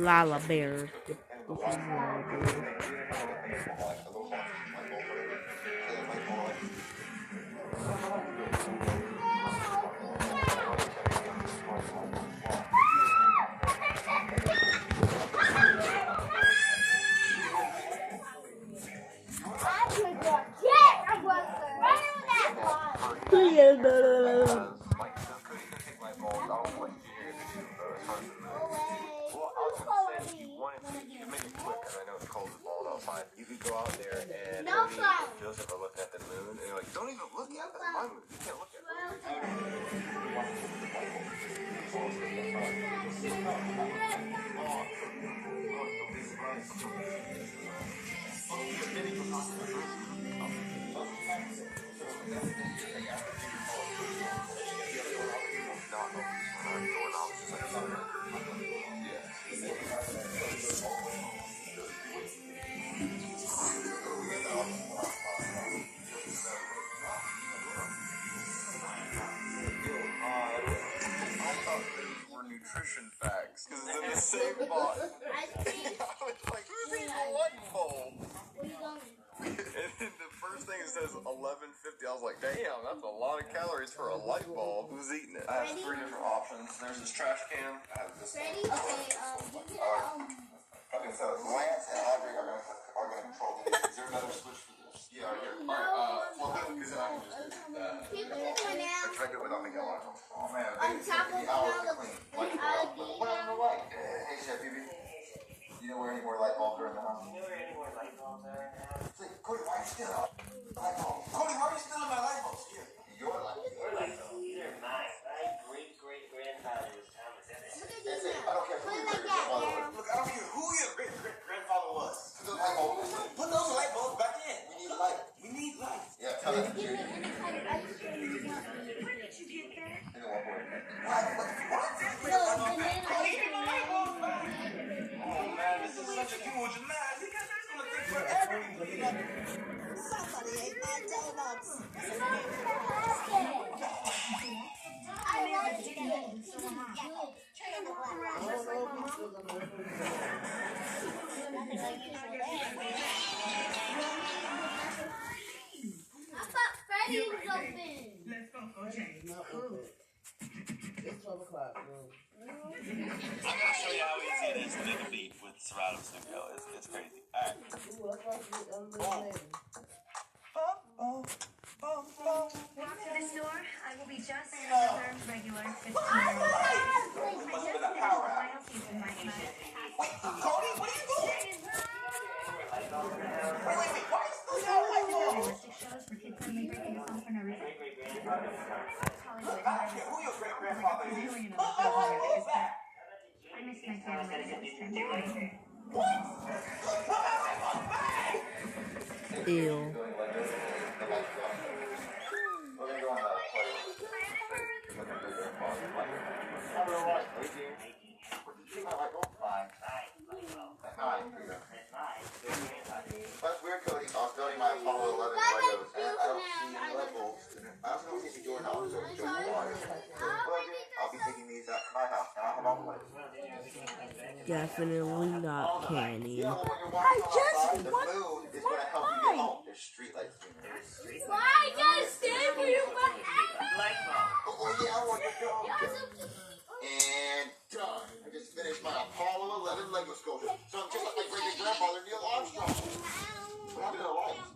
Lala Bear. This is Lala Bear. You could go out there and Joseph are looking at the moon and you're like, don't even look at it. My moon. You can't look at nutrition facts because it's in the same box. I was like, who's eating a light bulb? And then the first thing it says 1150. I was like, damn, that's a lot of calories for a light bulb. Who's eating it? I have 3 different options. There's this trash can. I have this. Ready? Okay, Okay, so Lance and Audrey are gonna control these. Is there another switch for this? Yeah, right here. Alright, well, because I can just do that. I tried to do it without making a lot of them. Oh man, on top of Hey, Chef BB. You know where any more light bulbs are in the house? You know where any more light bulbs are in the house? Say, Cody, why are you stealing light bulbs? Cody, why are you stealing my light bulbs? Here. Your light bulbs. Your light bulbs. These are mine. My great-great-grandfather was Thomas Edison. I don't care who your great-grandfather was. Look, I don't care who your great-great-grandfather was. Put those light bulbs in. Put those light bulbs back in. We need light. We need light. Yeah, tell that to Jimmy. Where did you get that? In the one board. Oh man, this is such a huge mess. You guys are gonna think forever. Somebody ate my donuts. I love to get it. So am I. Turn the I thought Freddy was open. Let's go, Jay. Not open. It's 12 o'clock. I'm gonna show you how easy it is to make a beat with Serato Studio. It's crazy. Alright. Walk to the store. I will be just another regular 15-year-old. Must have been a power out. Wait, Cody, what are you doing? Wait, why is this not light bulb? Realistic shows for kids suddenly breaking a phone for no reason. Look, I don't care who your great-grandfather is. I miss my family. Ew. That's weird, Cody. I was building my Apollo 11 Legos, and I don't see any light bulbs. I also don't see any doorknobs or water. I'll be taking these out to my house, and I'll have all the lights. Definitely not candy. Yeah, well, when you're walking outside, the moon is going to help you get home. There's street lights. Why I gotta stay for you forever? Oh, yeah, I want to go. And done. I just finished my Apollo 11 Lego sculpture. So I'm just like my great-grandfather, Neil Armstrong. What happened to the lights?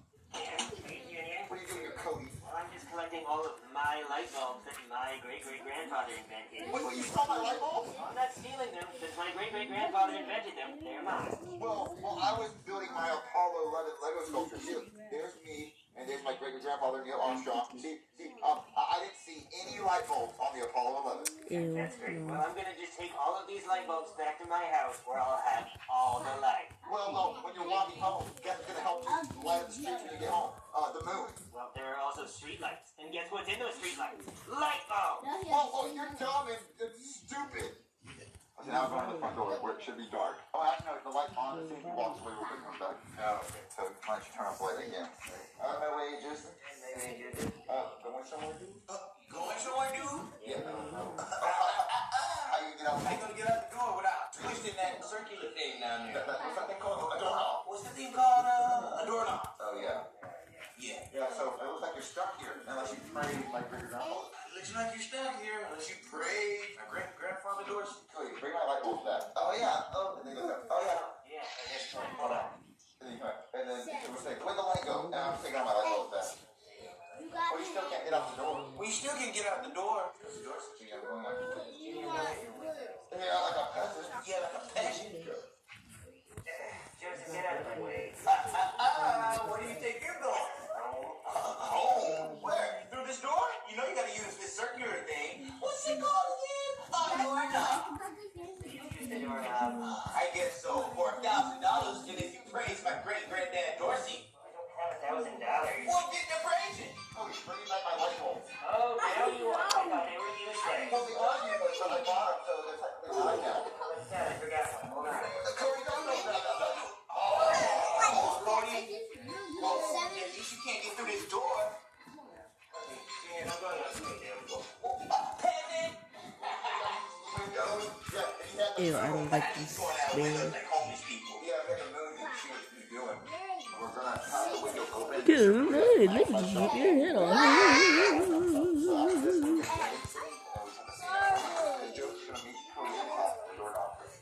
What are you doing here, Cody? Well, I'm just collecting all of my light bulbs that my great-great-grandfather invented. Wait, you stole my light bulbs? I'm not stealing them. Since my great-great-grandfather invented them, they're mine. Well, I was building my Apollo 11 Lego sculpture. See, there's me, and there's my great-grandfather, Neil Armstrong. See, I didn't see any light bulbs on the Apollo 11. Ew. That's great. Well, I'm going to just take all of these light bulbs back to my house where I'll have all the light. Well, no, when you're walking home, guess what's going to help you light up the streets when you get home? The moon. Well, there are also street lights. And guess what's in those street lights? Light bulbs! Well, you're dumb and stupid. Okay, now I'm going to the front door where it should be dark. Oh, actually, no, the light's on. As soon as he walks away, we're going to come back. Oh, okay. So, why don't you turn off the light again? My way, Jason. Going somewhere, dude? Going somewhere, dude? Yeah, no. How you get out? I ain't gonna get out the door without twisting that circular stuck here unless you pray like your grandfather. Looks like you're stuck here unless you pray. My grandfather Dorsey. Cody, bring my light bulb back. Oh yeah. Oh, and then go. Oh yeah. Yeah, I guess so. Hold on. And then you come back. And then it will say, where'd the light go? And I'm taking out my light bulb back. Well, you still can't get out the door. We still can get out the door. Because the door's going like yeah, like a peasant. Yeah, like a peasant. Joseph, get out of my way. Where do you think you're going? Home. Where? Through this door? You know you gotta use this circular thing. What's it called again? Doorknob. Use the doorknob. I guess so. For $1,000, and if you praise my great-granddad Dorsey. I don't have $1,000. Well, get the praising. Oh, you bring back my light bulb. Oh, now you want. I thought they were useless. Well, we are you, but it's on the bottom, so it's like the light now. What's that? I forgot one. Hold on. Cody, don't know that. Cody. Well, at least you can't get through this door. Yeah, I'm going to peasant. Ew, I don't like this man. Dude, hey, let me keep your head on.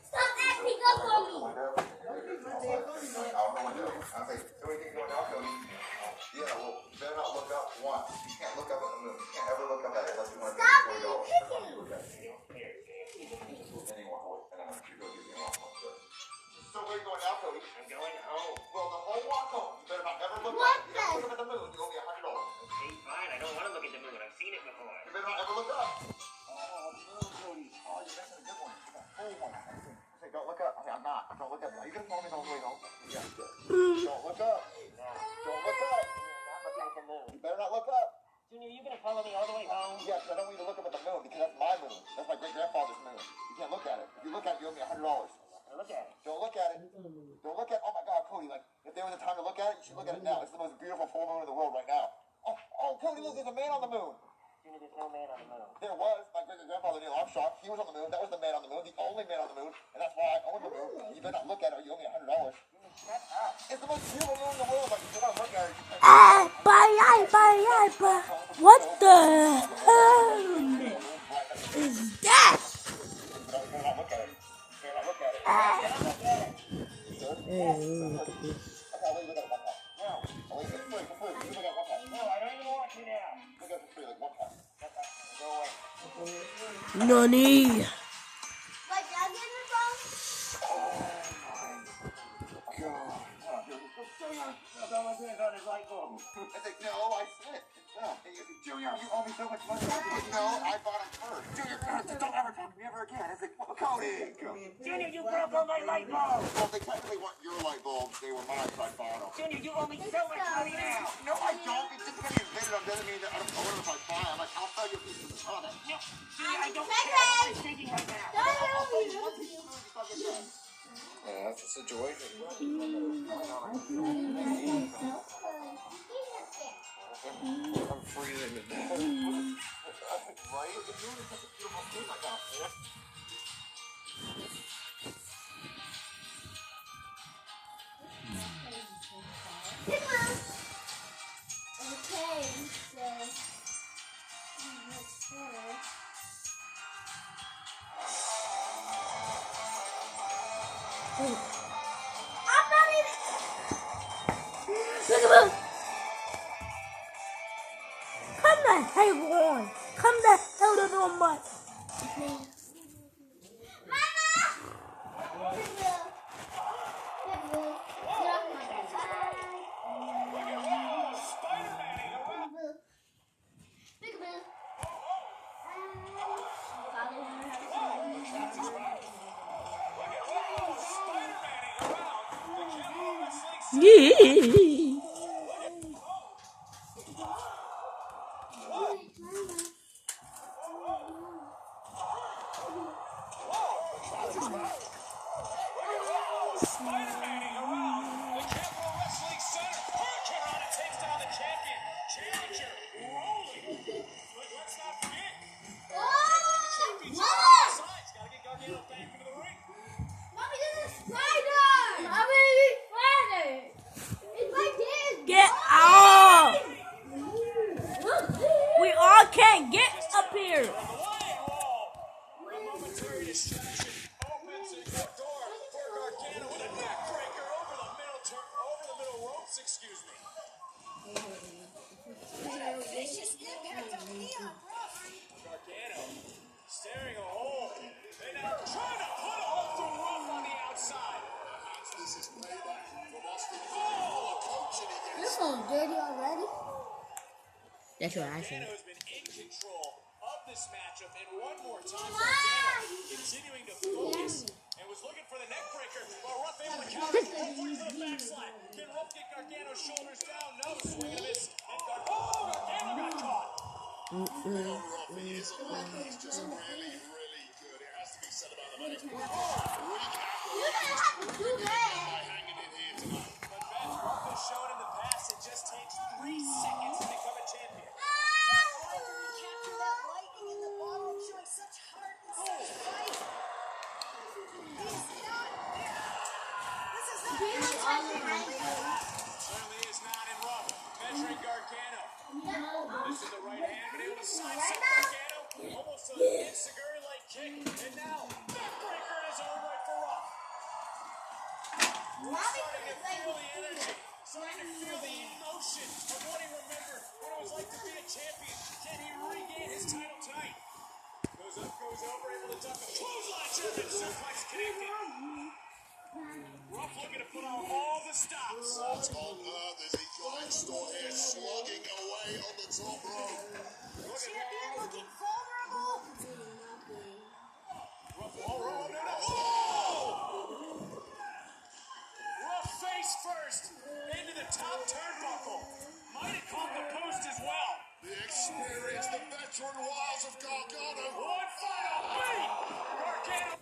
Stop acting up on me! Yeah, well, you better not look up once. You can't look up at the moon. You can't ever look up at it unless you want to Stop pay $40. So where are you going now, Cody? I'm going home. Well, the whole walk home, you better not ever look What up. You ever look up at the moon, you owe me $100. Okay, fine. I don't want to look at the moon. I've seen it before. You better not ever look up. Oh, no, Cody. Oh, you're missing a good one. You got a full one. I say, don't look up. I say, I'm not. Don't look up. Are you going to follow me the whole way home? Yeah, good. Don't look up. Don't look up. I'm not looking at the moon. You better not look up. Junior, you going to follow me all the way home? Yes, I don't want you to look up at the moon because that's my moon. That's my great-grandfather's moon. You can't look at it. If you look at it, you owe me $100. Look at it. Don't look at it. Don't look at. Oh my God, Cody! Like, if there was a time to look at it, you should look at it now. It's the most beautiful full moon in the world right now. Oh, Cody, look! There's a man on the moon. Junior, there's no man on the moon. There was my great-grandfather Neil Armstrong. He was on the moon. That was the man on the moon, the only man on the moon, and that's why I own the moon. You better not look at it, or you owe me $100. Shut up. It's the most beautiful moon in the world. Like, if you want to look at it, you can. What the hell is that? You better not look at it. You better not look at it. Hey, look at this. Okay, I'll let you look at it one time. No. I'll let you look at it for free. You look at it one time. No, I don't even want to now. Look at it for free, like one time. Go away. Nani? My dad gave me phone? I think, no, I slipped. No. Junior, you owe me so much money. No, I bought it first. Junior, don't ever talk to me ever again. It's like, Cody. Junior, you broke all my light bulbs. Well, they technically weren't your light bulbs. They were mine, so I bought them. Junior, you owe me so much money now. No, I don't. It's just because you invented them doesn't mean that I don't know if I buy them. Like, I'll sell you a piece of the product. No, Junior, I don't care. I'm thinking right now. I'll sell you one piece of food if I get done. Yeah, that's the situation. I'm freezing to death. Right? It's really such a beautiful thing like that. Okay, so that's better. I'm not even. Look at this. Come the hell on. Come the hell to the mic. Yeah. Mommy, there's a spider! Mommy, there's a spider! It's right excuse me. Vicious impact on Leon. Gargano staring a hole. They now trying to put a hole through Ruff on the outside. This is payback from Austin. Oh, coaching again. This one's dirty already. That's what I said. Gargano has been in control of this matchup, and one more time, Gargano continuing to focus and was looking for the neck breaker, while Ruff able to counter. Ruff looking for the backslide. Can Ruff get Gargano's shoulders down? No, swing and a miss. And Gargano got caught. Ruff, he is a money. He's just really, really good. It has to be said about him. You don't have to do that. Hanging in here tonight. But Beth, Ruff has shown in the past it just takes 3 seconds to become a champion. Capture that lightning in the bottle, showing such heart and such fight. He's not. This is not. Certainly is not in Ruff. Measuring Gargano. This is the right hand, but able to sidestep Gargano. Almost a Inseguri-like kick. And now, backbreaker in his own right for Ruff. Ruff starting to feel the energy. Starting to feel the emotion of what he remembered, what it was like to be a champion. Can he regain his title tonight? Goes up, goes over, able to duck a clothesline, German suplex connected. Ruff looking to put on all the stops. What on earth is he trying to store here, slugging away on the top rope? Champion looking vulnerable. Ruff, oh! Ruff face first into the top turnbuckle. Might have caught the post as well. The experience, the veteran wiles of Gargano. One final beat. Gargano.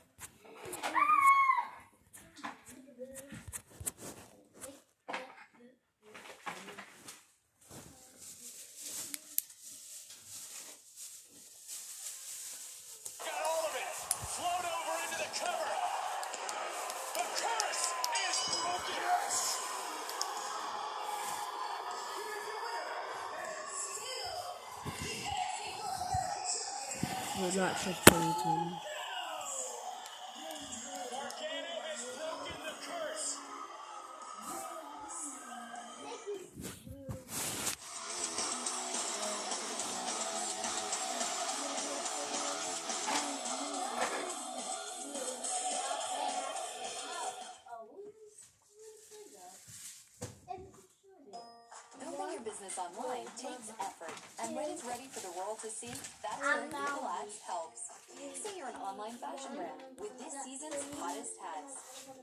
Got all of it. Float over into the cover. The curse is broken. We're not such a team. Gargano has broken the curse. Building your business online takes effort, and when it's ready for the world to see, that's where Google Ads helps. Say you're an online fashion brand with this season's hottest hats.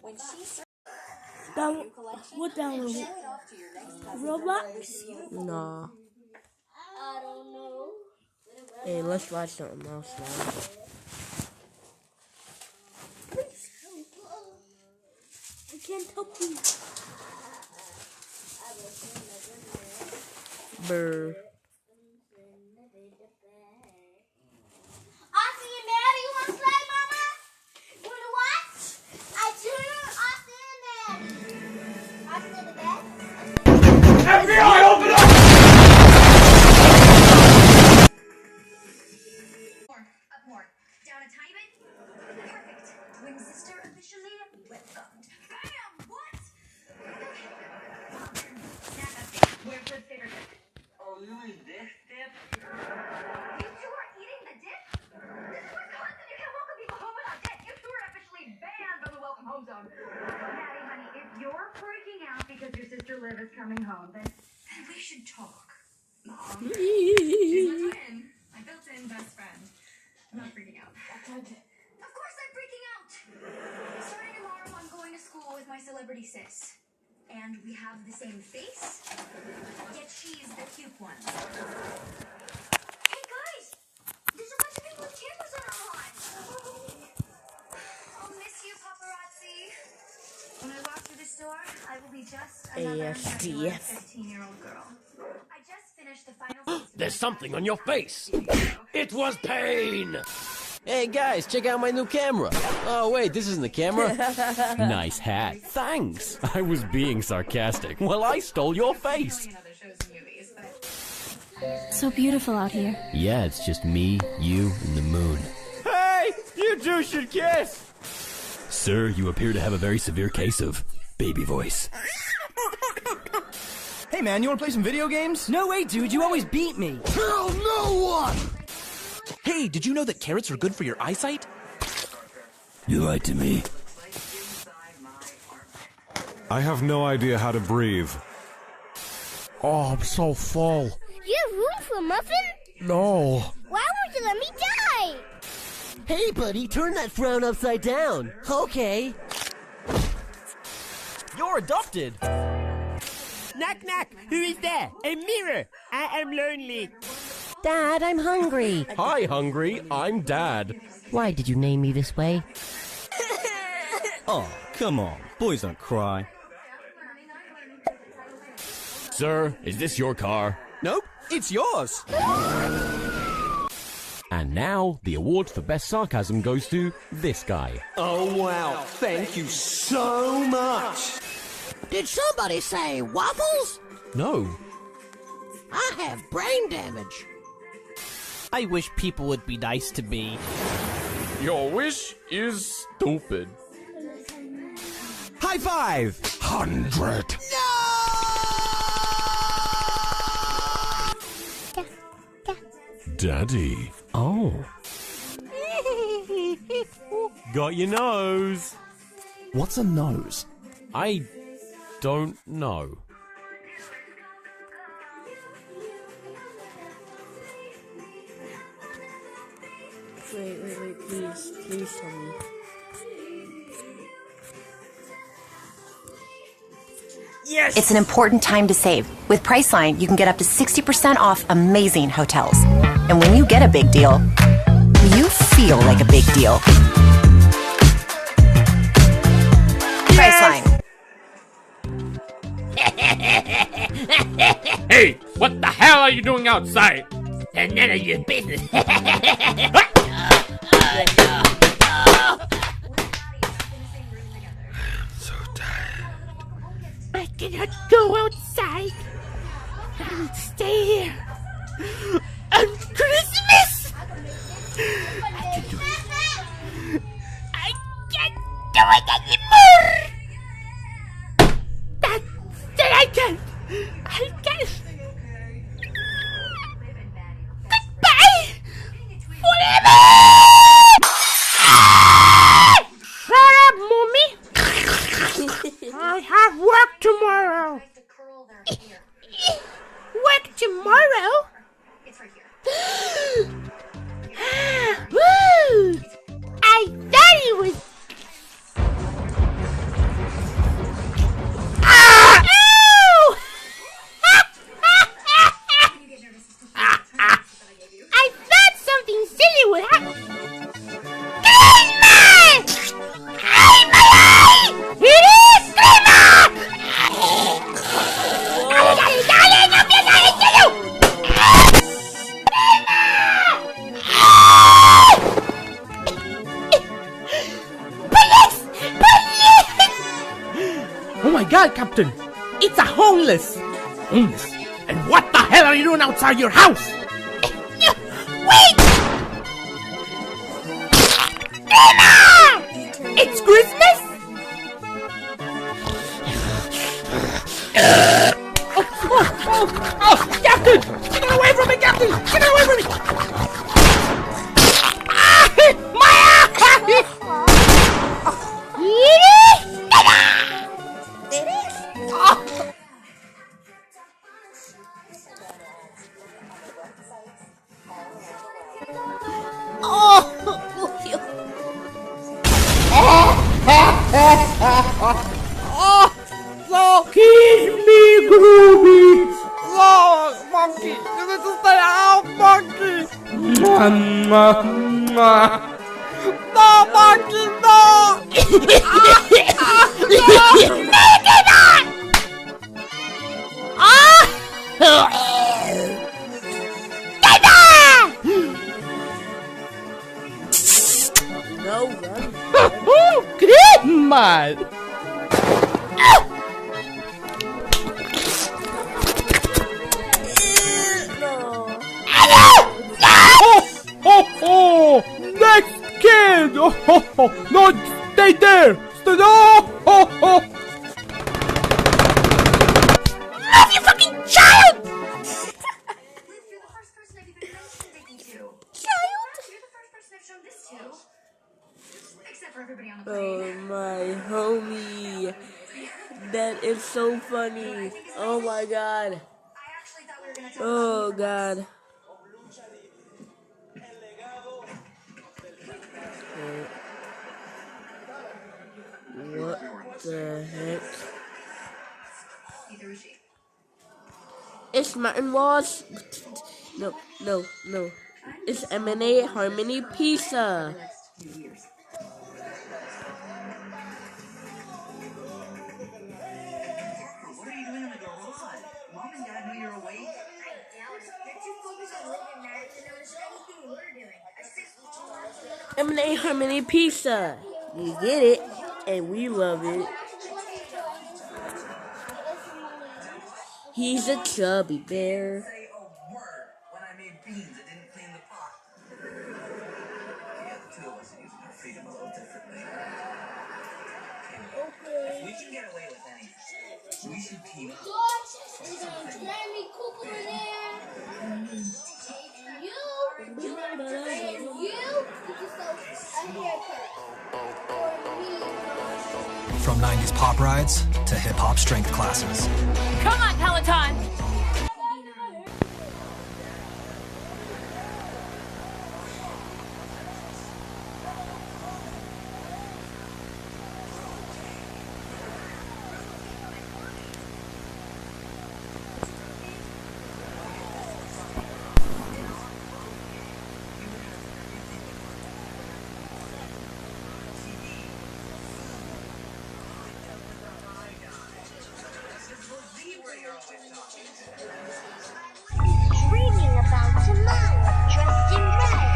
When she searches new collection, What download? show it off to your next customer. Roblox? Nah. I don't know. Hey, let's watch something else now. I can't help you. Brr. Austin and Maddie, you want to play, Mama? You want to watch? I turn Austin and Maddie. Austin in the bed. FBI, open up! Up more. Down a tiny bit. Perfect. Twin sister officially welcomed. Bam! What? Snack update. Where's the favorite dip? Oh, you mean this dip? You two are eating the dip? This is Wisconsin. You can't welcome people home without dip. You two are officially banned from the welcome home zone. Maddie, honey, if you're freaking out because your sister Liv is coming home, then we should talk. Mom. She's my twin. My built-in best friend. I'm not freaking out. Of course I'm freaking out. Starting tomorrow, I'm going to school with my celebrity sis. And we have the same face, yet she's the cute one. Hey guys! There's a bunch of people with cameras on our lawn! I'll miss you, paparazzi. When I walk through this door, I will be just another regular 15-year-old girl. I just finished the final season. There's something on your face. It was pain. Hey guys, check out my new camera. Oh wait, this isn't the camera. Nice hat. Thanks. I was being sarcastic. Well, I stole your face. So beautiful out here. Yeah, it's just me, you, and the moon. Hey, you two should kiss. Sir, you appear to have a very severe case of baby voice. Hey man, you wanna play some video games? No way, dude, you always beat me. Tell no one! Hey, did you know that carrots are good for your eyesight? You lied to me. I have no idea how to breathe. Oh, I'm so full. You have room for a muffin? No. Why won't you let me die? Hey, buddy, turn that frown upside down. Okay. You're adopted. Knock, knock. Who is there? A mirror. I am lonely. Dad, I'm hungry. Hi, Hungry. I'm Dad. Why did you name me this way? Oh, come on. Boys don't cry. Sir, is this your car? Nope, it's yours. And now, the award for best sarcasm goes to this guy. Oh, wow. Thank you so much. Did somebody say waffles? No. I have brain damage. I wish people would be nice to me. Your wish is stupid. High five! 100. Daddy. Oh. Got your nose. What's a nose? I don't know. Wait, please tell me. Yes! It's an important time to save. With Priceline, you can get up to 60% off amazing hotels. And when you get a big deal, you feel like a big deal. Priceline. Hey, what the hell are you doing outside? And none of your business. I cannot go outside. I will stay here. On Christmas! I can do it. I can't do it anymore! That I can't. I can't. Goodbye! Forever! Shut up, mommy! I have work tomorrow. Work tomorrow? Woo! I thought it was. Ah! Ow! I thought something silly would happen. Oh my god, Captain! It's a homeless! Homeless? And what the hell are you doing outside your house? Wait! Emma! It's Christmas? Oh, Captain! Get away from me, Captain! Get away from me! My eye! Oh, so kiss me, Groovy. Oh, monkey, this is stay out, monkey. No, monkey, no. No, run. Great man. Oh, next kid! Oh, no, stay there! Stay there! Oh. Love you fucking so funny. Oh my god. Oh god. Okay. What the heck? It's Martin Walsh. No, no, no. It's M&A Harmony Pizza. What are you doing in the garage? Mom and Dad know you're awake. I doubt it. They're too focused on living that to notice anything we're doing. I sit all afternoon. M&A Harmony Pizza. You get it, and we love it. He's a chubby bear. Say a word when I made beans and didn't clean the pot. Yeah, the two of us are using our freedom a little differently. If we can get away with anything, we should team up. Jeremy Cooper there. You a haircut. From 90s pop rides to hip hop strength classes. Come on, Peloton! Reading about tomorrow, dressed in red.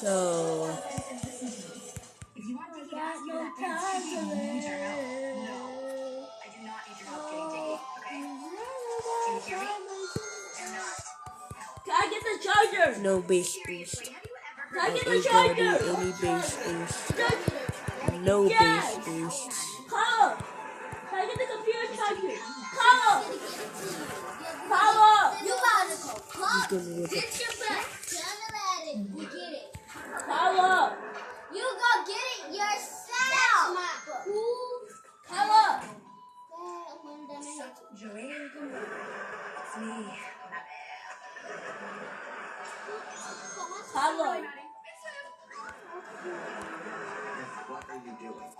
So If you want Dickie to ask you that dance, you need your help. No, I do not need your help getting Dickie, okay? Can I get the charger? No base boost. Can I get the Ain't gonna do charger? any base boost. No Yes. base boost. Carla, can I get the computer charger? Carla! Carla! You gotta go. He's gonna rip it. Get your back. Down at it. You get it. Carla! You go get it yourself. Carla! Joey, it's me. Carla! What are you doing?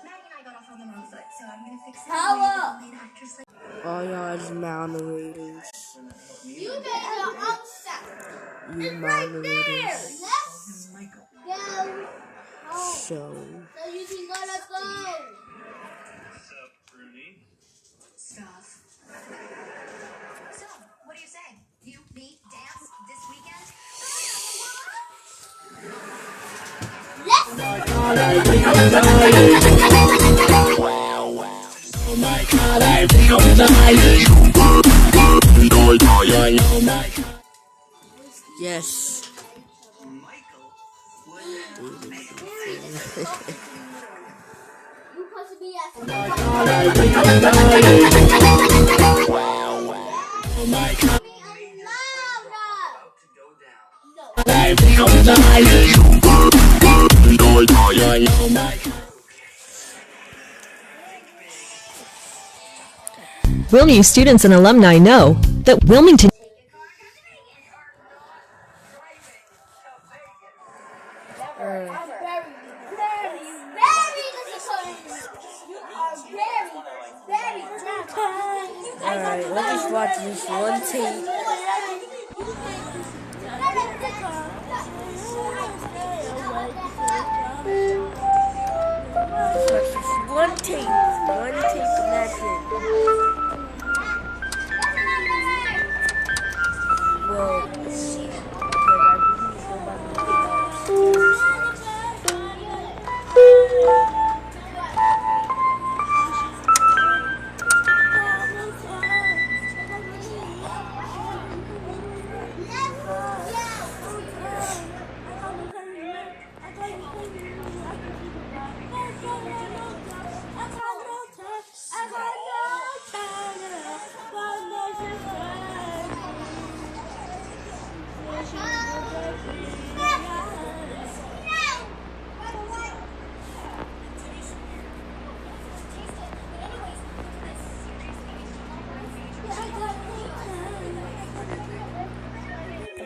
Maggie and I got off on the wrong foot, so I'm gonna fix it. Carla! Lead actress like All y'all is moderators. You guys are upset. You moderators. Let's go home. So, So you can gotta go. stuff. So, what do you say? You, me, dance this weekend? yes. You supposed to be at Wilmington students and alumni know that Wilmington Alright, let's just watch this one tape. Let's watch this one tape. One tape and that's it. Well, let's see.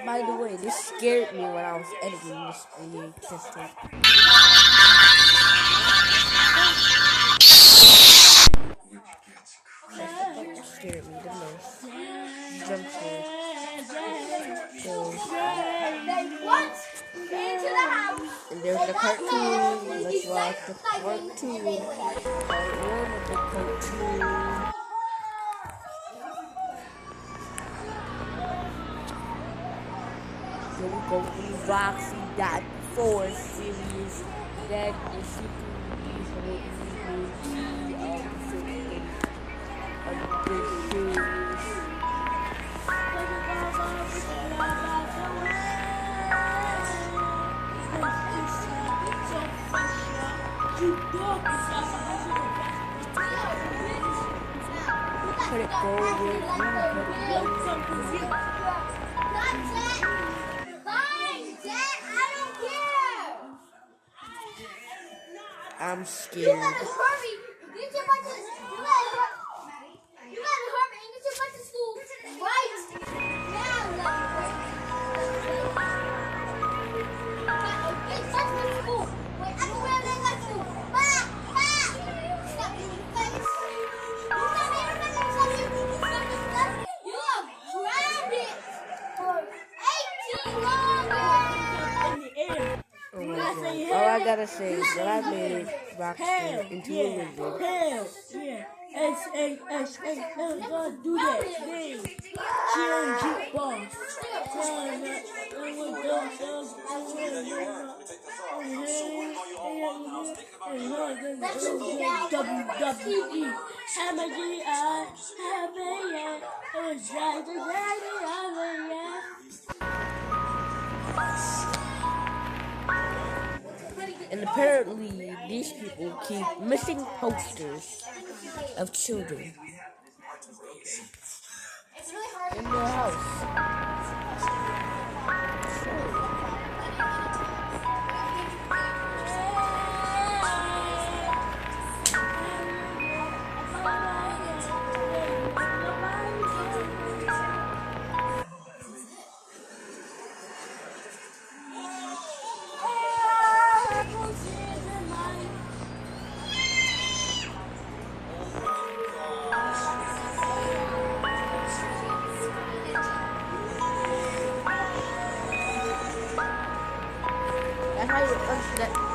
By the way, this scared me when I was editing this video. That scared me the most. Jump scare. And there's the cartoon. Let's watch the cartoon. Part 1 of the cartoon. Here we go through Roxy Dot 4 series. That is Put it forward. I'm scared. You gotta hurry. Get your butt to You gotta hurry and get your butt to school right now. Get your butt to school. Wait, I can wear that like you. Stop in your face. You are grounded for 18 longer. All I gotta say is that I made Rockstar into a lizard. Hell, yeah. Let's do that thing. Change it, boss. WWE. And apparently, these people keep missing posters of children in their house.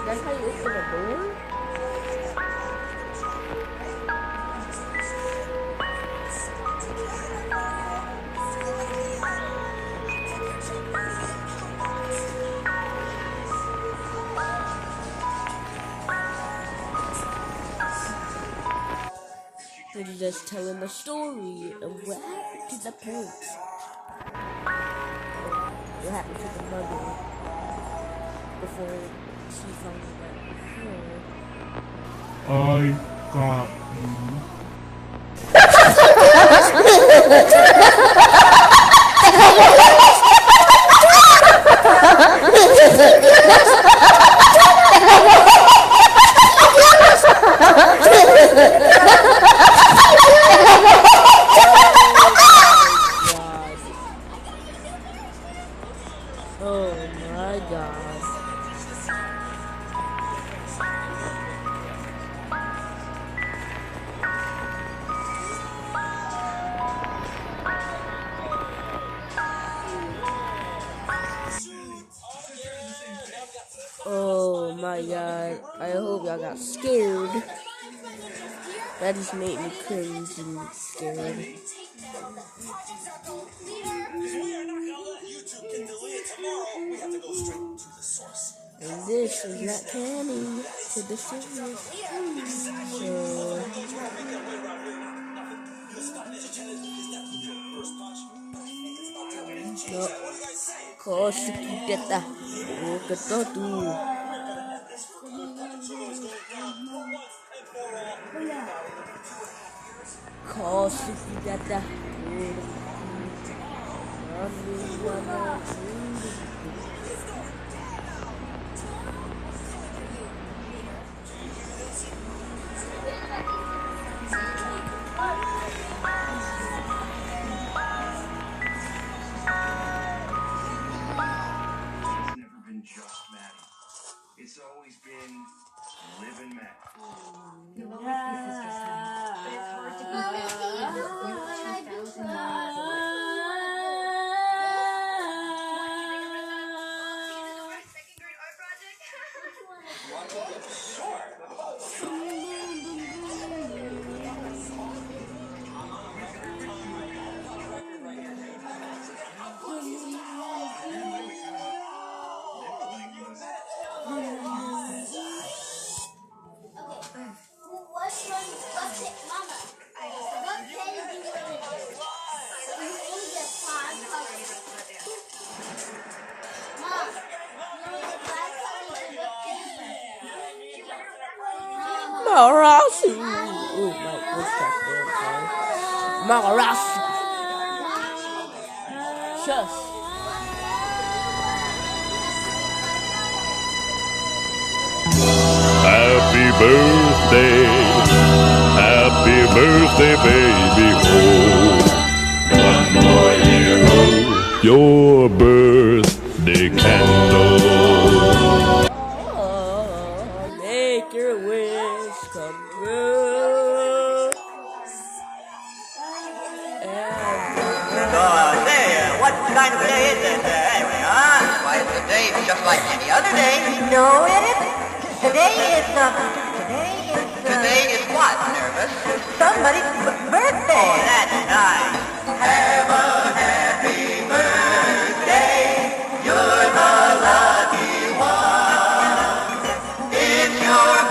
That's how you open a door? They're just telling the story of what happened to the parents. What happened to the mother before she found out her. I got you. Oh my god. Oh my god. I hope y'all got scared. That just made me cringe and scared. And this is not canon to the series. So, no. Kosuki deta. Oh, ketatu. Kosuki deta. Just Maddie. It's always been living Maddie. You'll always be sister's son, but it's hard to be back. You're 2,000 miles away. Marasu. Oh my, what's that damn song? Marasu. Shush. Happy birthday, baby, oh. One more year, oh. Your birthday candle. Oh, make your wish come true. What kind of a day is this anyway, huh? Why, it's a day just like any other day. No, it isn't. Today is what, Nervous? Somebody's birthday. Oh, that's nice. Have a happy birthday. You're the lucky one. It's your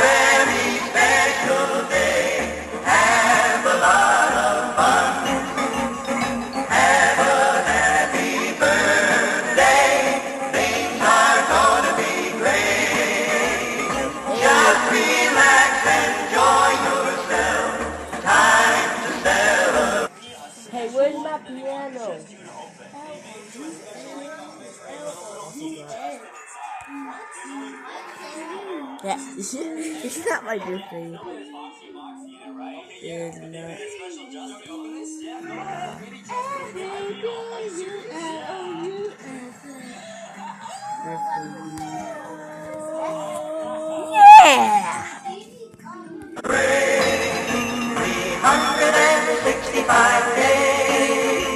Yeah, it's not my birthday. It's not. Yeah! 365 days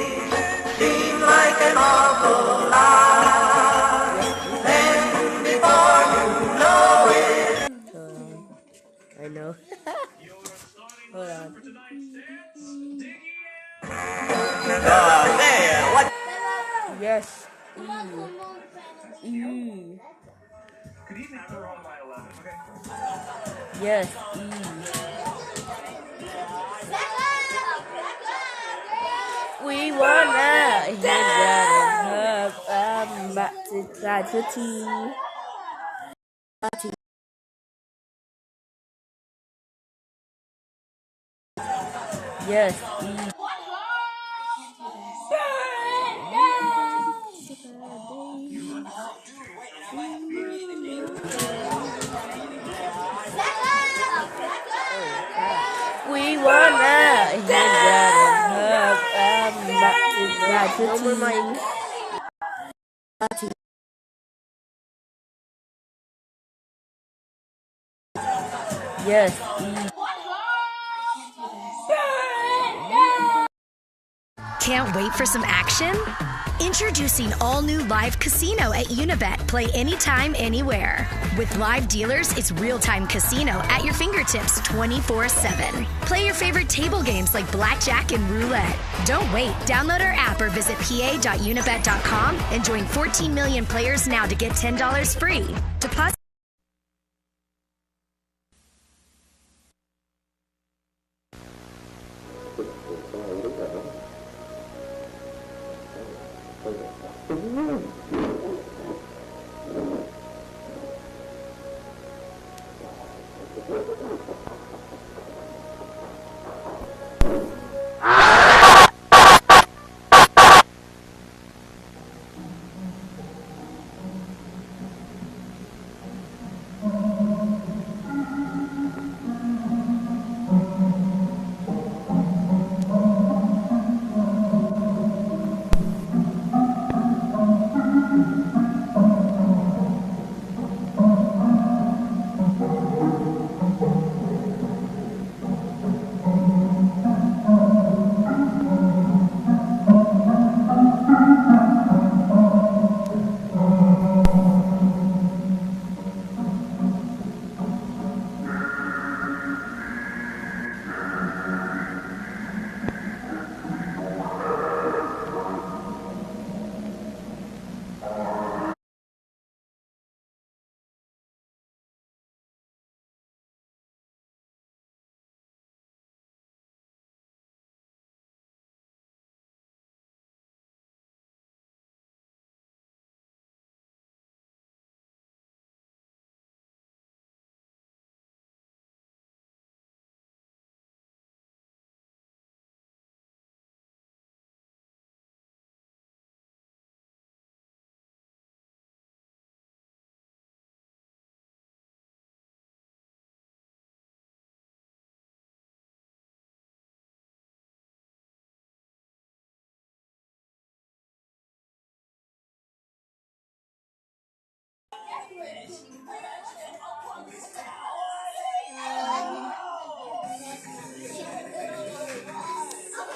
seem like an awful lot. Then before you know it, I know. Hold on. there, what? Yes. Yes. We wanna hit that up. I'm about to try to tea. Yes. We wanna hit that up. I'm about to try to tea. Yes. Can't wait for some action? Introducing all new Live Casino at Unibet. Play anytime, anywhere. With live dealers, it's real-time casino at your fingertips 24/7. Play your favorite table games like blackjack and roulette. Don't wait. Download our app or visit pa.unibet.com and join 14 million players now to get $10 free. Deposit.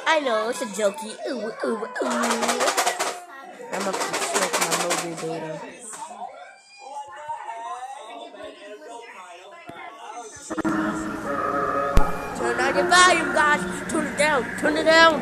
I know, it's a jokey. Ooh, ooh, ooh. I'm up to check my mobile data. Turn down your volume, guys. Turn it down. Turn it down.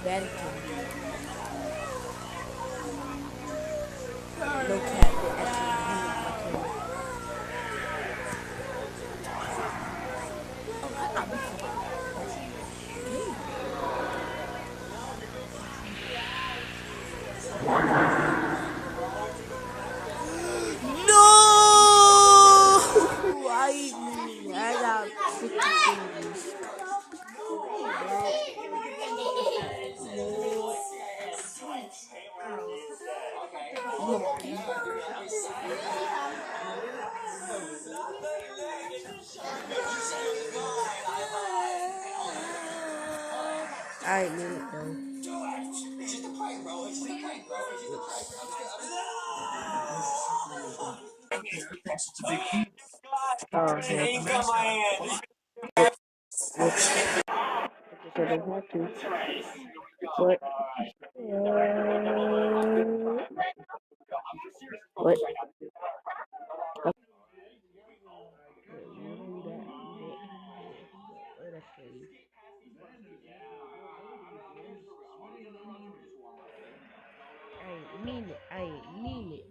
Vatican. No cat, they actually moved my camera. Oh, I got this one. No! I got freaking fingers. Monkey. I ain't mean it though. It's just a prank, bro. It's just a prank, bro. It's just a prank, bro. Oh, Ain't got my hand. I don't have to. What? What? I ain't mean it. I ain't mean it.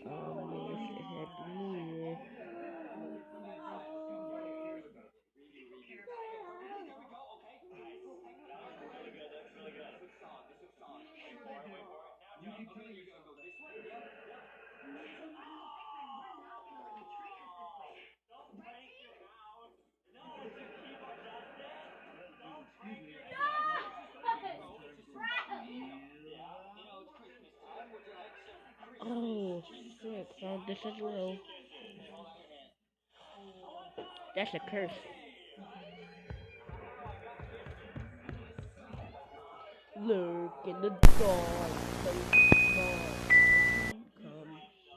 Oh man, shit had to mean it. Oh shit, found this as well. That's a curse. Lurk in the dark,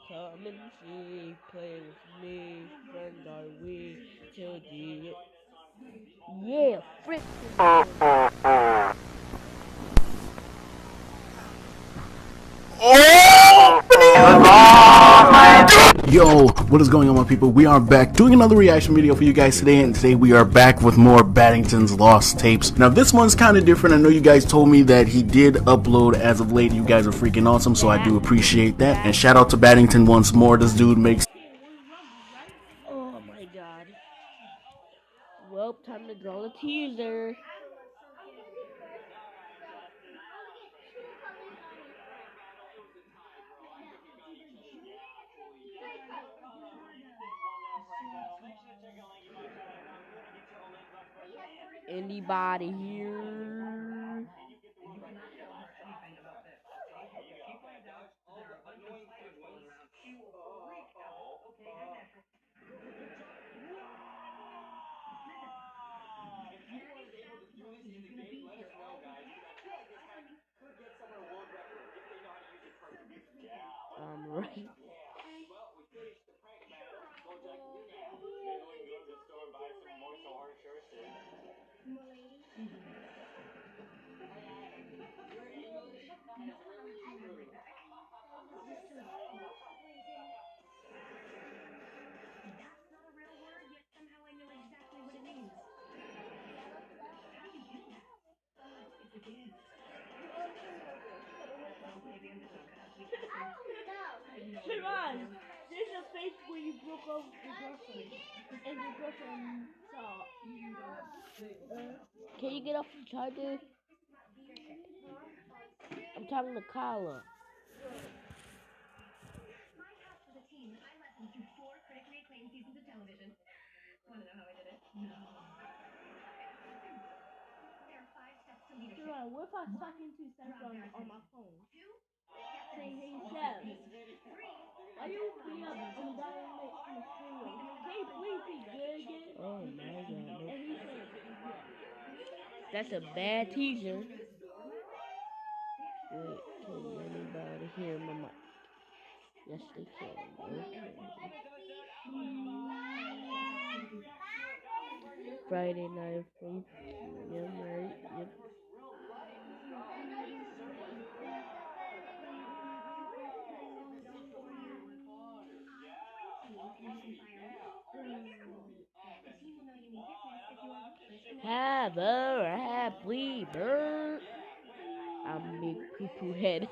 come and see, play with me, friends are we, till the yeah, freaking. Yo, what is going on, my people? We are back doing another reaction video for you guys today, and today we are back with more Baddington's Lost Tapes. Now, this one's kind of different. I know you guys told me that he did upload as of late. You guys are freaking awesome, so I do appreciate that. And shout out to Baddington once more. This dude makes... Oh my god. Well, time to draw a teaser. Anybody here? Right. Shiraz, there's a face where you broke up with your girlfriend, and your girlfriend saw. Can you get off the charger? I'm talking to Kala. Shiraz, what if I was talking to Sarah on my phone? Saying, hey, Seb, why you be up and down in the screen? Can you please be good again? Oh my god. Nope. And he said, yeah. That's a bad teaser. Wait, can anybody hear my mic? Yes, they can. Okay. Friday night from p.m. Right? Yep. Have a happy birthday. I'm big poo poo head.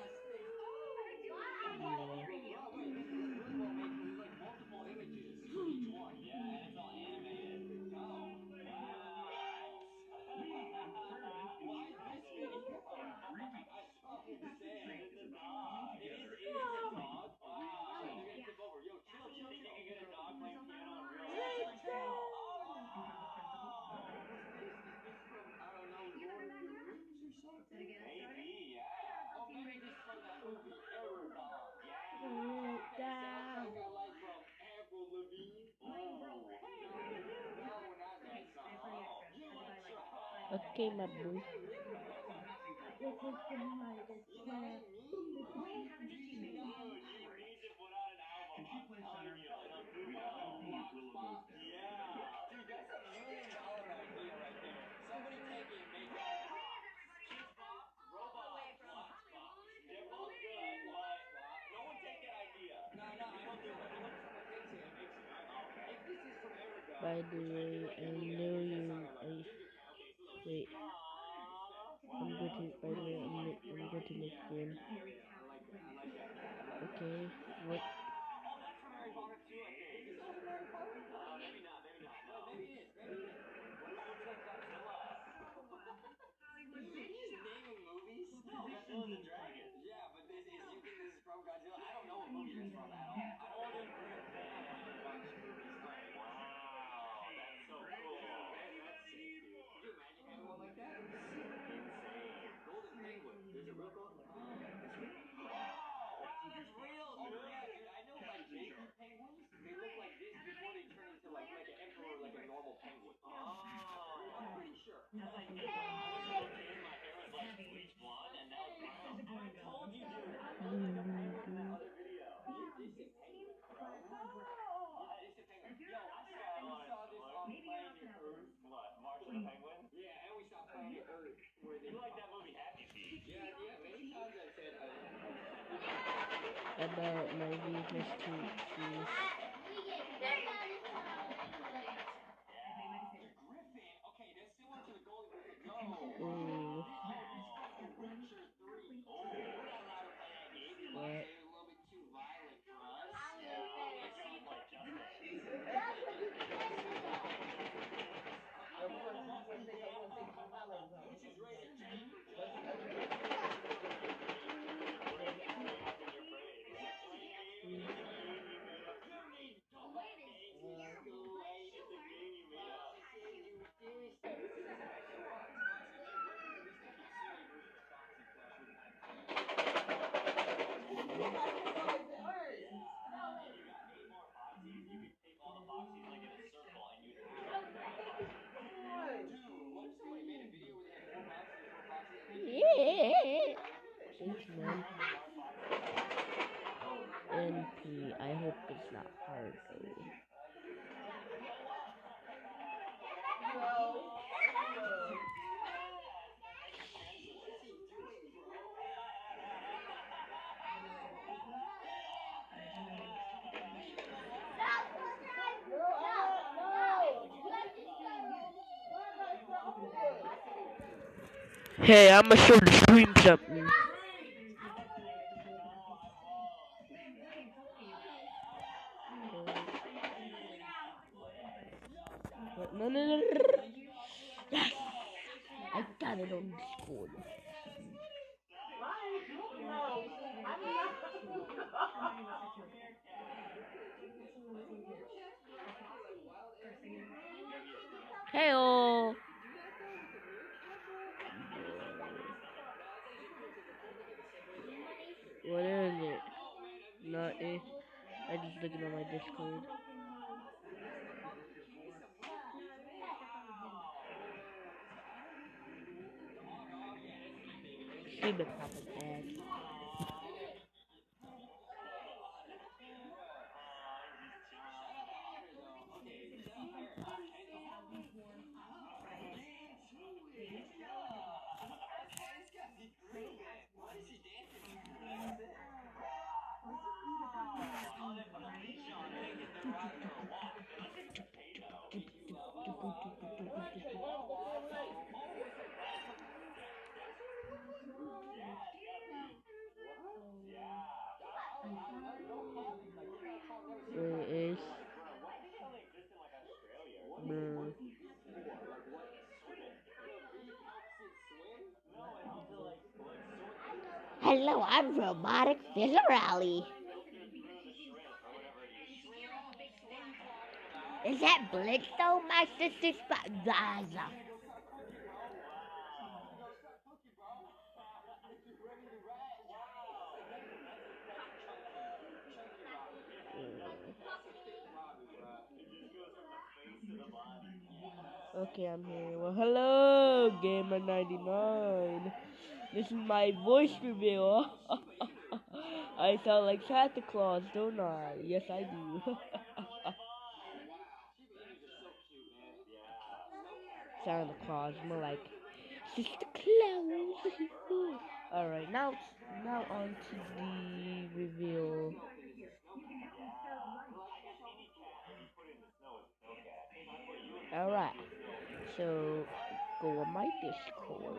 Okay, my boy. By the way, I know you. Wait. I'm going to. By the way, I'm going to make a game. Okay. What? About my weakness to choose. Ooh. What? Yeah. Thanks, man. NP. I hope it's not hard though. Hey, I'ma show the stream something. No. Yes! I got it on Discord. Hey-oh! What is it? Nothing. I just looking at my Discord. She been popping ass. Hello, I'm Robotic Visually. Is that Blitz though? My sister's Zaza. Okay, I'm here. Well, hello, Gamer99. This is my voice reveal. I sound like Santa Claus, don't I? Yes, I do. Santa Claus, more like Sister Claus. Alright, now on to the reveal. Alright, so go on my Discord.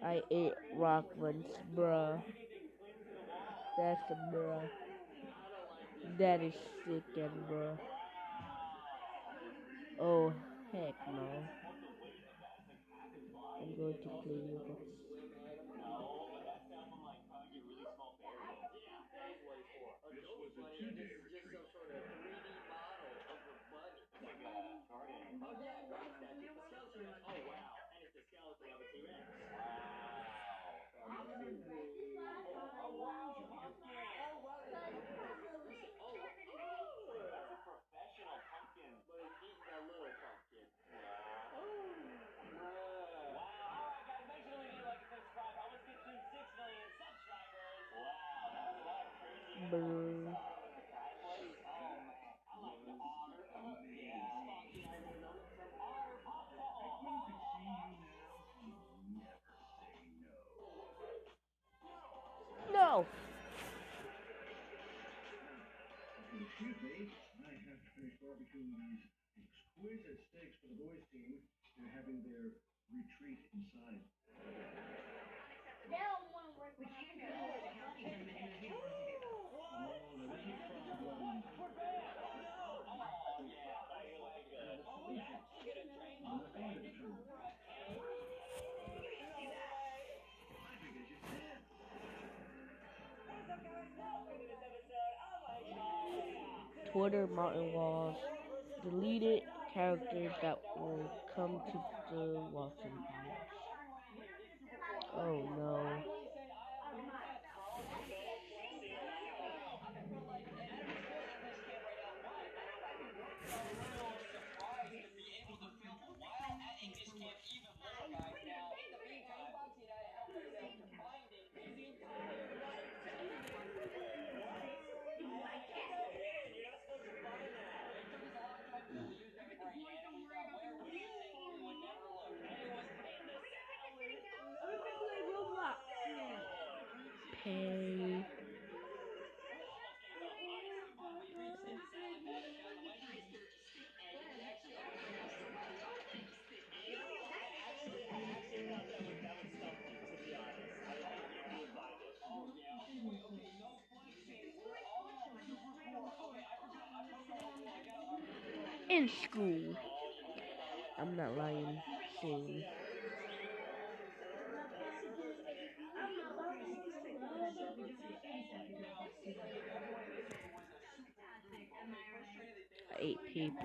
I ate rock once, bruh. That's a bruh. That is sick and bruh. Oh, heck no. I'm going to play with it. Brr. No! Excuse me, I have to finish barbecuing these exquisite steaks for the boys' team. They're having their retreat inside. They don't want to work with you. Twitter mountain walls. Deleted characters that will come to the watching house. Oh no. Perry. In school. I'm not lying. Soon. I ate people.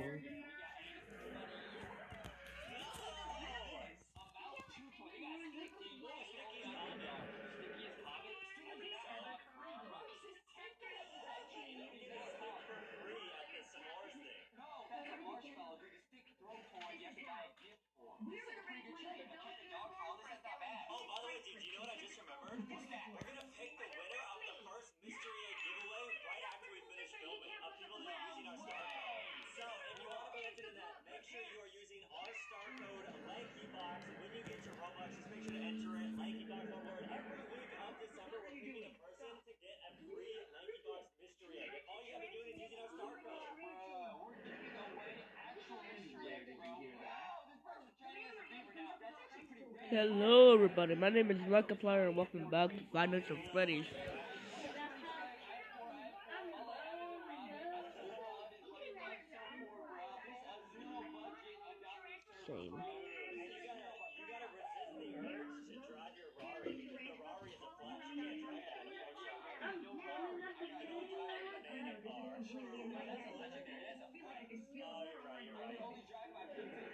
Oh, by the way, dude, you know what I just remembered? We're gonna pick the winner of the first mystery egg giveaway right after we finish filming of people that are using our star code. So if you want to be entered in that, make sure you are using our star code LankyBox. When you get your Robux, just make sure to enter it LankyBox on board. Every week of December, we're picking a person to get a free LankyBox mystery egg. And all you have to do is using our star code. We're giving away actual mystery eggs, bro. Wow, this person's trading us a beaver now. That's actually pretty rare. Hello everybody, my name is Markiplier and welcome back to Finance of Freddy's. same. You gotta resist the urge to drive your Rari because the Rari is a flex. You can't drive that. I got no Rari. I can only drive a banana car. That's a legendary. That's a flex. Oh, you're right. You're right. I can only drive my P2. Okay,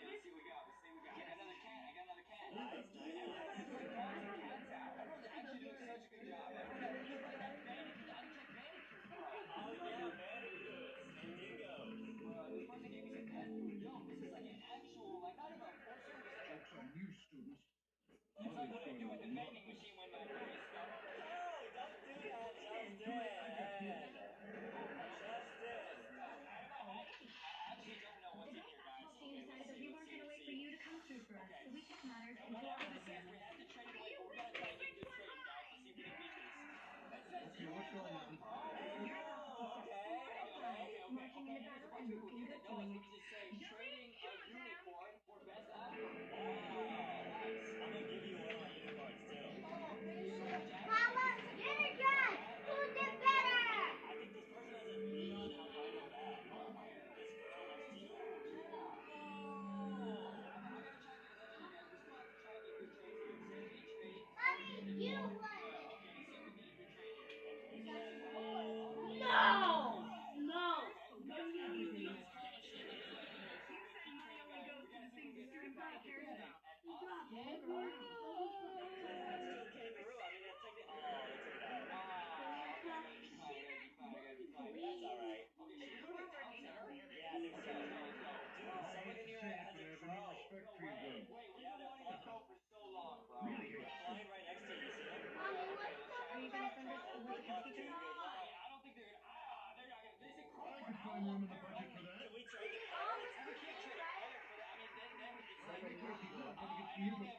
let's see what we got. I got another cat. Nice. Everyone's calling cats out. Everyone's actually doing such a good job. Everyone, just like that unchecked manicure. Oh yeah, manicures and dingoes. This person gave me some pet food. Yo, this is like an actual, like not even a portion. This is like On you, students. it's like what I do with the vending machine when my boys stop. No, don't do that, Justin. I actually don't know what's in here, guys. Okay, let's see. Okay. Whatever this is, we have to trade it away. But we gotta try to get good trading, guys. Let's see if we can beat this. It says unicorn, bro. Oh, okay. There's a bunch of people here that know us. What does it say? Trading a unicorn for best apple. Wow, nice. I'm gonna give you one of my unicorns too. Oh, thank you so much. Papa, unicorn! Who did better? I think this person has a neon albino bat. This girl next to you. Oh, I gotta try to get legendary, guys. We still have to try to get good trades here. Send me a trade. Mommy, you win. Okay, let's see if we get a good trade here. No! No! Find room in the budget for that. Can we trade the pirates? We can't trade a pirate for that. I mean, then it's like...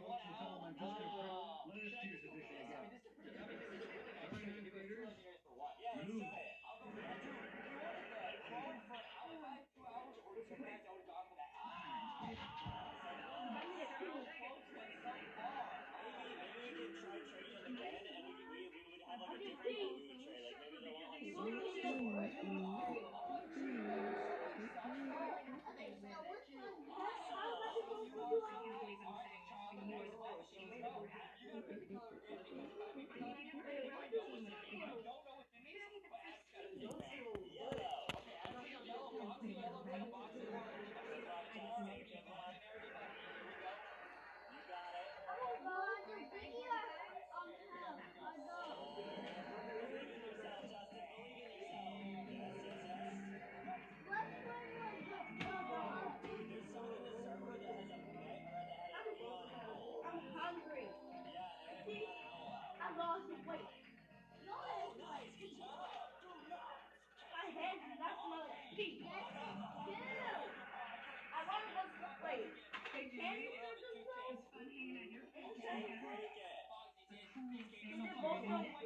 Folks, and tell them I'm just going to print last year's edition again. This is pretty... I mean, this is really nice. Give me two legendaries for what? Yeah, let's try it. I'll go for that too. If you wanted the chrome for an hour, if I had 2 hours or 2 minutes, I would have gone for that. So far. Maybe we can try trading them again, and we would have like a different one we would trade. Like maybe they want like I lost the weight. Oh, nice, good job. My head is not smell like pee. I lost the weight. Can you do this though? They're both on it.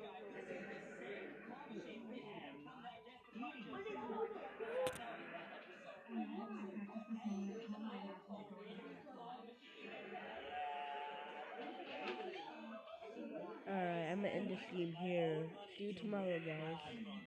Alright, I'm gonna end the stream here. See you tomorrow, guys.